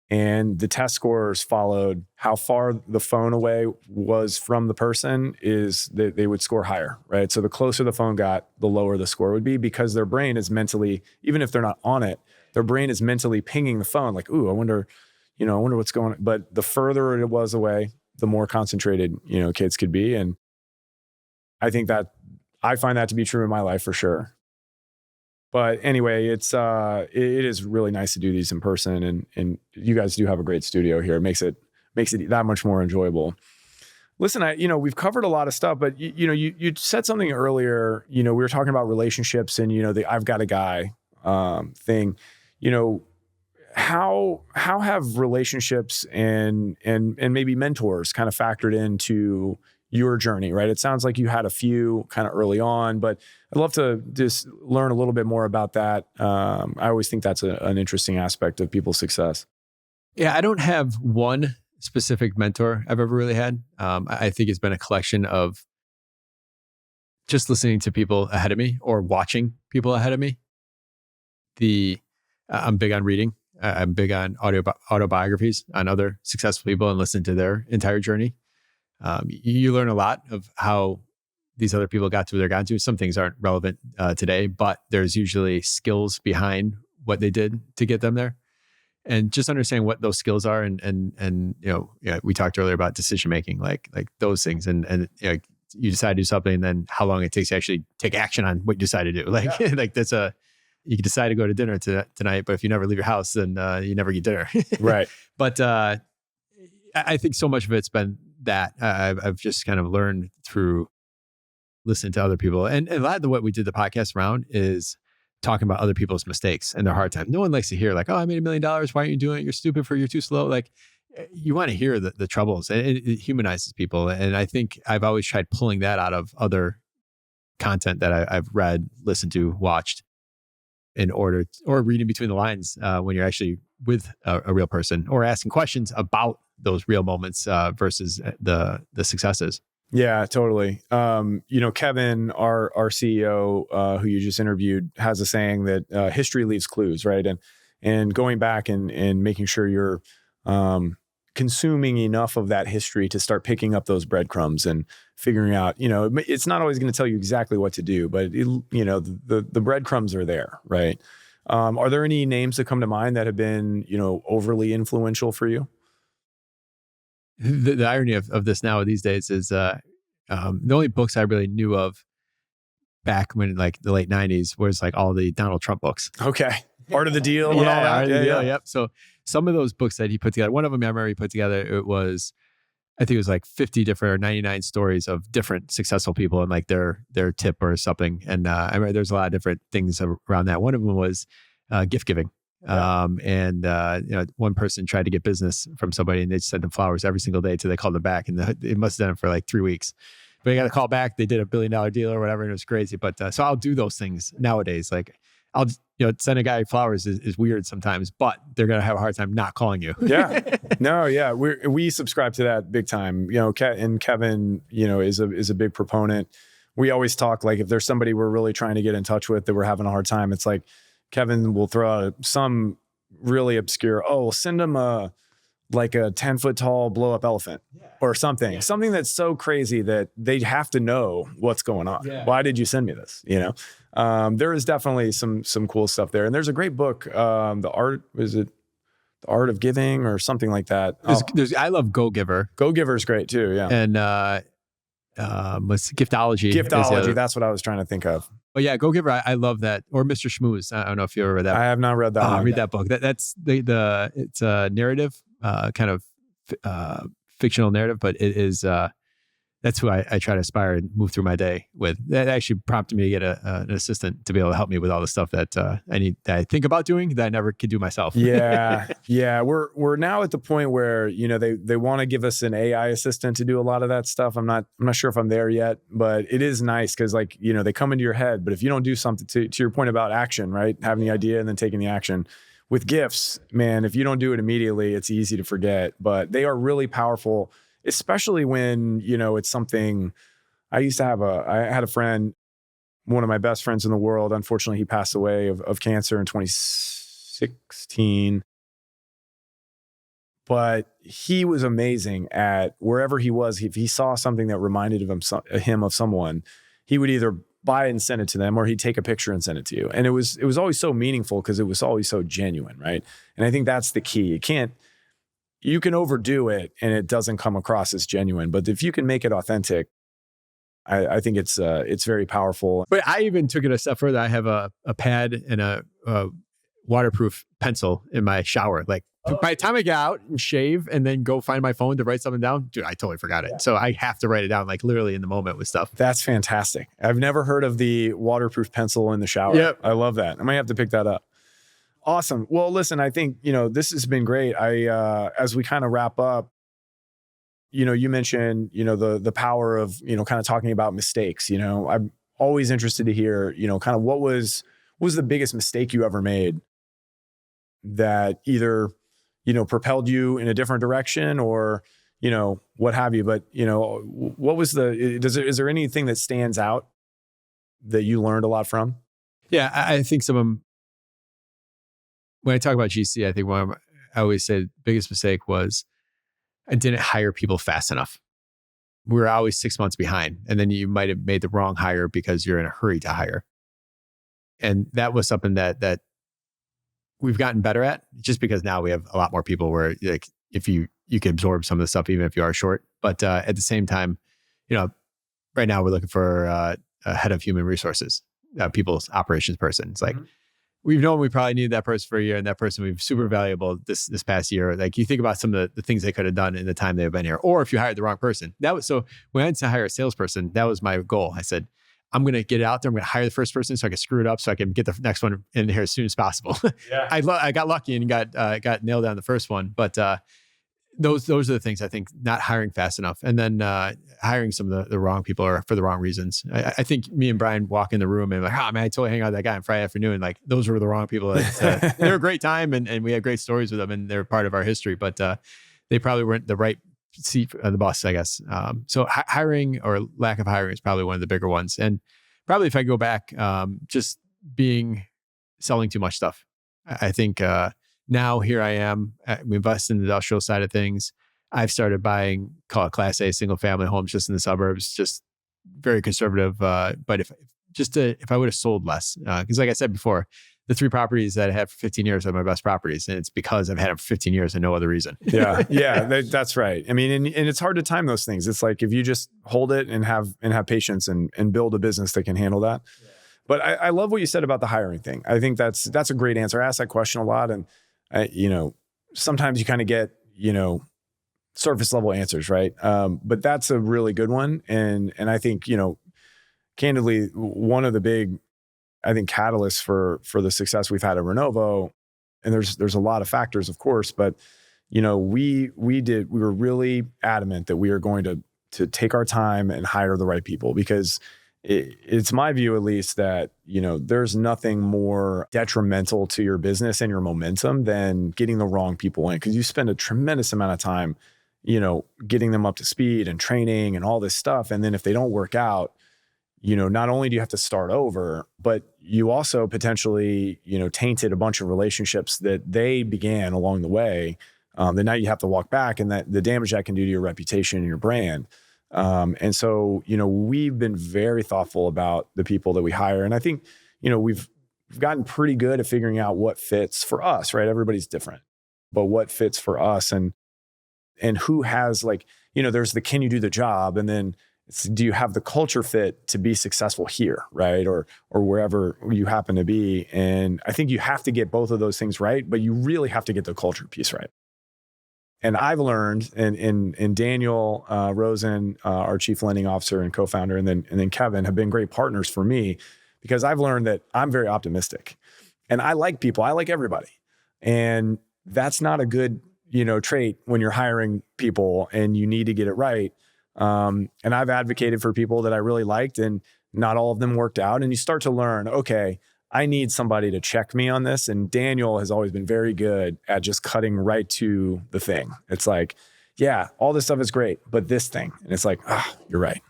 And the test scores followed how far the phone away was from the person is that they would score higher, right? So the closer the phone got, the lower the score would be, because their brain is mentally, even if they're not on it, their brain is mentally pinging the phone like, ooh, I wonder what's going on. But the further it was away, the more concentrated, kids could be. And I think that I find that to be true in my life for sure. But anyway, it is really nice to do these in person, and you guys do have a great studio here. It makes it that much more enjoyable. Listen, we've covered a lot of stuff, but you said something earlier. We were talking about relationships and the I've got a guy thing. How have relationships and maybe mentors kind of factored into your journey, right? It sounds like you had a few kind of early on, but I'd love to just learn a little bit more about that. I always think that's an interesting aspect of people's success. Yeah, I don't have one specific mentor I've ever really had. I think it's been a collection of just listening to people ahead of me or watching people ahead of me. I'm big on reading. I'm big on autobiographies on other successful people and listen to their entire journey. You learn a lot of how these other people got to where they got to. Some things aren't relevant today, but there's usually skills behind what they did to get them there. And just understanding what those skills are, and we talked earlier about decision making, like those things, and you decide to do something, and then how long it takes to actually take action on what you decide to do. Like like you can decide to go to dinner tonight, but if you never leave your house, then you never get dinner. Right. But I think so much of it's been that I've just kind of learned through listening to other people, and a lot of what we did the podcast around is talking about other people's mistakes and their hard time. No one likes to hear like, "Oh, I made $1 million. Why aren't you doing it? You're stupid you're too slow." Like, you want to hear the troubles, and it humanizes people. And I think I've always tried pulling that out of other content that I've read, listened to, watched, in order, or reading between the lines when you're actually with a real person, or asking questions about those real moments versus the successes. Yeah, totally. Kevin, our CEO, who you just interviewed, has a saying that history leaves clues, right? And going back and making sure you're consuming enough of that history to start picking up those breadcrumbs and figuring out, it's not always going to tell you exactly what to do, but the breadcrumbs are there, right? Are there any names that come to mind that have been, overly influential for you? The irony of this now these days is the only books I really knew of back when like the late 90s was like all the Donald Trump books. Okay. Art of the Deal. And all that. Art of the Deal. Yep. So some of those books that he put together, one of them I remember he put together, I think it was like 50 different or 99 stories of different successful people and like their tip or something. And I remember there's a lot of different things around that. One of them was gift giving. Yeah. One person tried to get business from somebody and they sent them flowers every single day until they called them back, and it must have done it for like 3 weeks. But you got to call back. They did $1 billion deal or whatever, and it was crazy. But so I'll do those things nowadays. Like I'll send a guy flowers is weird sometimes, but they're gonna have a hard time not calling you. Yeah, no, yeah, we subscribe to that big time. And Kevin, is a big proponent. We always talk like if there's somebody we're really trying to get in touch with that we're having a hard time, it's like Kevin will throw out some really obscure, send them a 10-foot tall blow up elephant or something, something that's so crazy that they have to know what's going on. Yeah. Why did you send me this? There is definitely some cool stuff there. And there's a great book, The Art of Giving or something like that. I love Go Giver. Go Giver is great too. Yeah. And what's Giftology? Giftology. That's what I was trying to think of. But yeah, Go Giver, I love that. Or Mr. Schmooze. I don't know if you ever read that. I have not read that one. Read that book. That's it's a narrative, kind of fictional narrative, but it is that's who I try to aspire and move through my day with. That actually prompted me to get an assistant to be able to help me with all the stuff that I think about doing that I never could do myself. Yeah. Yeah. We're now at the point where, they want to give us an AI assistant to do a lot of that stuff. I'm not sure if I'm there yet, but it is nice because they come into your head, but if you don't do something to your point about action, right? Having the idea and then taking the action. With gifts, man, if you don't do it immediately, it's easy to forget, but they are really powerful, especially when, it's something. I had a friend, one of my best friends in the world. Unfortunately, he passed away of cancer in 2016. But he was amazing at wherever he was. If he saw something that reminded him of someone, he would either buy it and send it to them, or he'd take a picture and send it to you. And it was always so meaningful because it was always so genuine, right? And I think that's the key. You can overdo it and it doesn't come across as genuine, but if you can make it authentic, I think it's very powerful. But I even took it a step further. I have a pad and a waterproof pencil in my shower. Like by the time I get out and shave and then go find my phone to write something down, dude, I totally forgot it. Yeah. So I have to write it down like literally in the moment with stuff. That's fantastic. I've never heard of the waterproof pencil in the shower. Yep. I love that. I might have to pick that up. Awesome. Well, listen, I think, this has been great. As we kind of wrap up, you mentioned, the power of, kind of talking about mistakes. I'm always interested to hear, kind of what was the biggest mistake you ever made that either, propelled you in a different direction or, what have you. But, what was is there anything that stands out that you learned a lot from? Yeah, I think some of them, when I talk about GC, I think I always say the biggest mistake was I didn't hire people fast enough. We were always 6 months behind. And then you might have made the wrong hire because you're in a hurry to hire. And that was something that we've gotten better at, just because now we have a lot more people where like if you can absorb some of the stuff, even if you are short. But at the same time, right now we're looking for a head of human resources, people's operations person. It's like, we've known we probably needed that person for a year, and that person we've super valuable this past year. Like you think about some of the things they could have done in the time they've been here, or if you hired the wrong person. So when I had to hire a salesperson, that was my goal. I said, I'm going to get it out there. I'm going to hire the first person so I can screw it up so I can get the next one in here as soon as possible. Yeah. I got lucky and got nailed down the first one. But those are the things I think, not hiring fast enough. And then hiring some of the wrong people or for the wrong reasons. I think me and Brian walk in the room and like, oh man, I totally hang out with that guy on Friday afternoon. Like those were the wrong people. They were a great time and we had great stories with them and they're part of our history, but they probably weren't the right seat on the bus, I guess. So hiring or lack of hiring is probably one of the bigger ones. And probably if I go back, just selling too much stuff. I think now here I am, we invest in the industrial side of things. I've started buying, call it Class A single family homes just in the suburbs, just very conservative. But if I would have sold less, because like I said before, the 3 properties that I had for 15 years are my best properties. And it's because I've had them for 15 years and no other reason. Yeah, that's right. I mean, and it's hard to time those things. It's like, if you just hold it and have patience and build a business that can handle that. Yeah. But I love what you said about the hiring thing. I think that's a great answer. I ask that question a lot. And sometimes you kind of get, surface level answers, right? But that's a really good one. And I think, candidly, one of the big, I think, catalysts for the success we've had at Renovo, and there's a lot of factors, of course, but we were really adamant that we are going to take our time and hire the right people, because it's my view, at least, that there's nothing more detrimental to your business and your momentum than getting the wrong people in, because you spend a tremendous amount of time getting them up to speed and training and all this stuff, and then if they don't work out, not only do you have to start over, but you also potentially, tainted a bunch of relationships that they began along the way, that now you have to walk back, and that the damage that can do to your reputation and your brand. And so, we've been very thoughtful about the people that we hire. And I think, we've gotten pretty good at figuring out what fits for us, right? Everybody's different, but what fits for us and who has, like, there's the, can you do the job? And then do you have the culture fit to be successful here, right? Or wherever you happen to be. And I think you have to get both of those things right, but you really have to get the culture piece right. And I've learned, and Daniel Rosen, our chief lending officer and co-founder, and then Kevin have been great partners for me, because I've learned that I'm very optimistic and I like people. I like everybody. And that's not a good, trait when you're hiring people and you need to get it right. And I've advocated for people that I really liked, and not all of them worked out. And you start to learn, okay, I need somebody to check me on this. And Daniel has always been very good at just cutting right to the thing. It's like, yeah, all this stuff is great, but this thing. And it's like, you're right.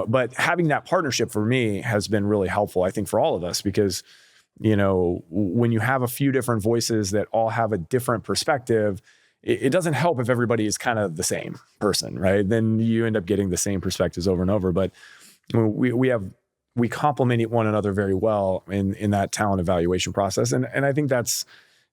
But having that partnership for me has been really helpful, I think, for all of us, because, when you have a few different voices that all have a different perspective, it doesn't help if everybody is kind of the same person, right? Then you end up getting the same perspectives over and over. But we complement one another very well in that talent evaluation process. And I think that's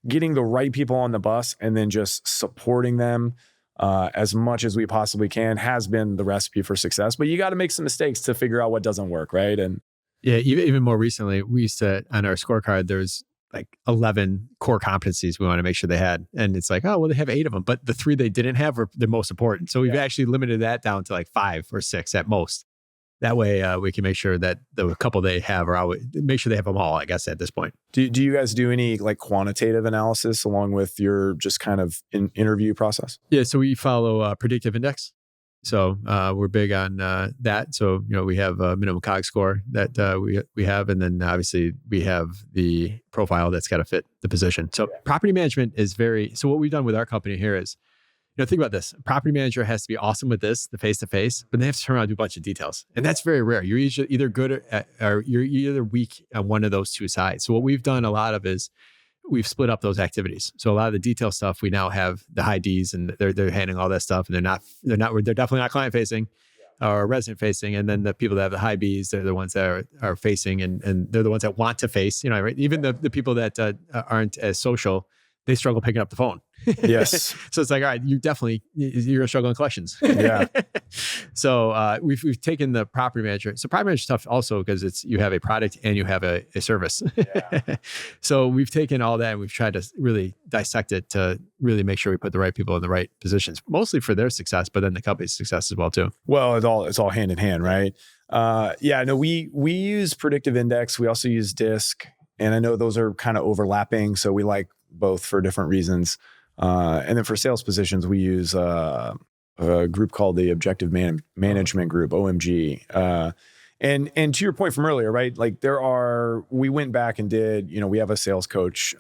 getting the right people on the bus and then just supporting them as much as we possibly can has been the recipe for success. But you got to make some mistakes to figure out what doesn't work, right? And yeah, even more recently, we used to, on our scorecard, there's like 11 core competencies we want to make sure they had. And it's like, oh, well, they have 8 of them, but the 3 they didn't have were the most important. So we've actually limited that down to like 5 or 6 at most. That way we can make sure that the couple they have are always, make sure they have them all, I guess, at this point. Do you guys do any like quantitative analysis along with your just kind of interview process? Yeah, so we follow predictive index. So we're big on that. So, we have a minimum COG score that we have. And then obviously we have the profile that's got to fit the position. So property management is so what we've done with our company here is, think about this. Property manager has to be awesome with this, the face-to-face, but they have to turn around and do a bunch of details. And that's very rare. You're either good or you're either weak on one of those two sides. So what we've done a lot of is we've split up those activities. So a lot of the detail stuff, we now have the high Ds and they're handling all that stuff, and they're definitely not client facing or resident facing. And then the people that have the high Bs, they're the ones that are facing, and they're the ones that want to face, right? Even the people that aren't as social, they struggle picking up the phone. Yes. So it's like, all right, you're going to struggle in collections. Yeah. So we've taken the property manager. So property manager stuff also, because you have a product and you have a service. Yeah. So we've taken all that and we've tried to really dissect it to really make sure we put the right people in the right positions, mostly for their success, but then the company's success as well too. Well, it's all hand in hand, right? We use predictive index. We also use DISC, and I know those are kind of overlapping. So we like both for different reasons. And then for sales positions, we use a group called the Objective Management Group, OMG. And to your point from earlier, right? Like we went back and did, we have a sales coach,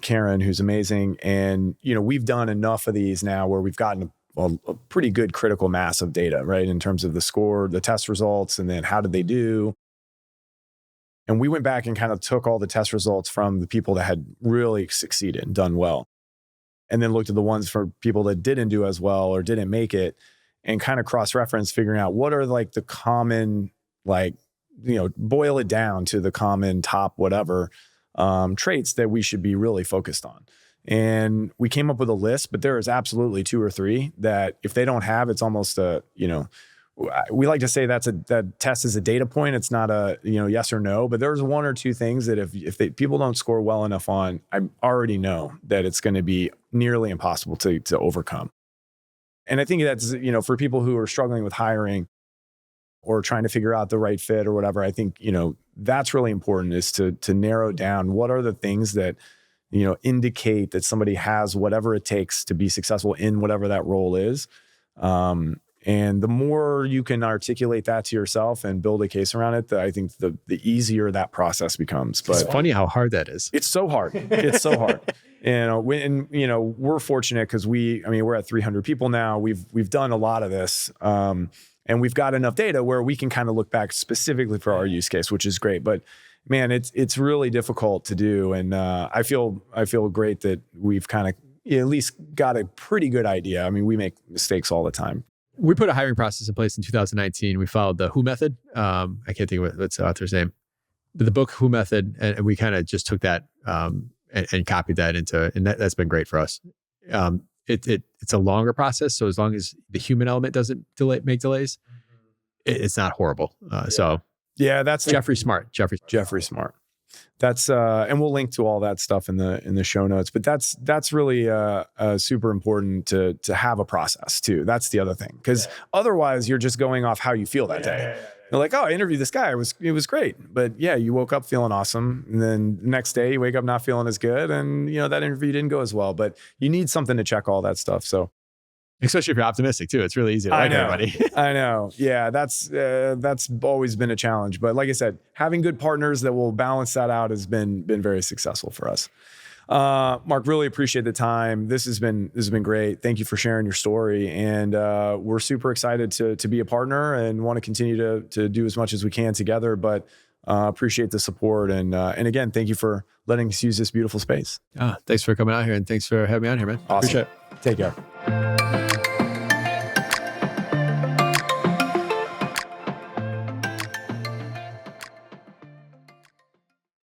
Karen, who's amazing. And, we've done enough of these now where we've gotten a pretty good critical mass of data, right? In terms of the score, the test results, and then how did they do? And we went back and kind of took all the test results from the people that had really succeeded and done well, and then looked at the ones for people that didn't do as well or didn't make it, and kind of cross-reference, figuring out what are like the common, boil it down to the common top whatever traits that we should be really focused on. And we came up with a list, but there is absolutely 2 or 3 that if they don't have, it's almost we like to say that test is a data point. It's not a, yes or no, but there's 1 or 2 things that if people don't score well enough on, I already know that it's going to be nearly impossible to overcome. And I think that's, for people who are struggling with hiring or trying to figure out the right fit or whatever, I think, that's really important, is to narrow down what are the things that, indicate that somebody has whatever it takes to be successful in whatever that role is. And the more you can articulate that to yourself and build a case around it, I think the easier that process becomes. But it's funny how hard that is. It's so hard. It's so hard. And we're fortunate because we're at 300 people now. We've done a lot of this, and we've got enough data where we can kind of look back specifically for our use case, which is great. But man, it's really difficult to do, and I feel great that we've kind of at least got a pretty good idea. I mean, we make mistakes all the time. We put a hiring process in place in 2019. We followed the Who method. I can't think of what's the author's name. The book Who method, and we kind of just took that and copied that into, and that's been great for us. It's a longer process, so as long as the human element doesn't make delays, it's not horrible. So yeah, that's Jeffrey Smart. Jeffrey Smart. That's and we'll link to all that stuff in the show notes. But that's really super important to have a process too. That's the other thing, because otherwise you're just going off how you feel that day. You're like, oh, I interviewed this guy. It was great, but yeah, you woke up feeling awesome, and then the next day you wake up not feeling as good, and that interview didn't go as well. But you need something to check all that stuff. So. Especially if you're optimistic too. It's really easy to like everybody. I know. Yeah, that's always been a challenge. But like I said, having good partners that will balance that out has been very successful for us. Mark, really appreciate the time. This has been great. Thank you for sharing your story. And we're super excited to be a partner and want to continue to do as much as we can together. But appreciate the support. And again, thank you for letting us use this beautiful space. Thanks for coming out here, and thanks for having me on here, man. Awesome. Appreciate it. Take care.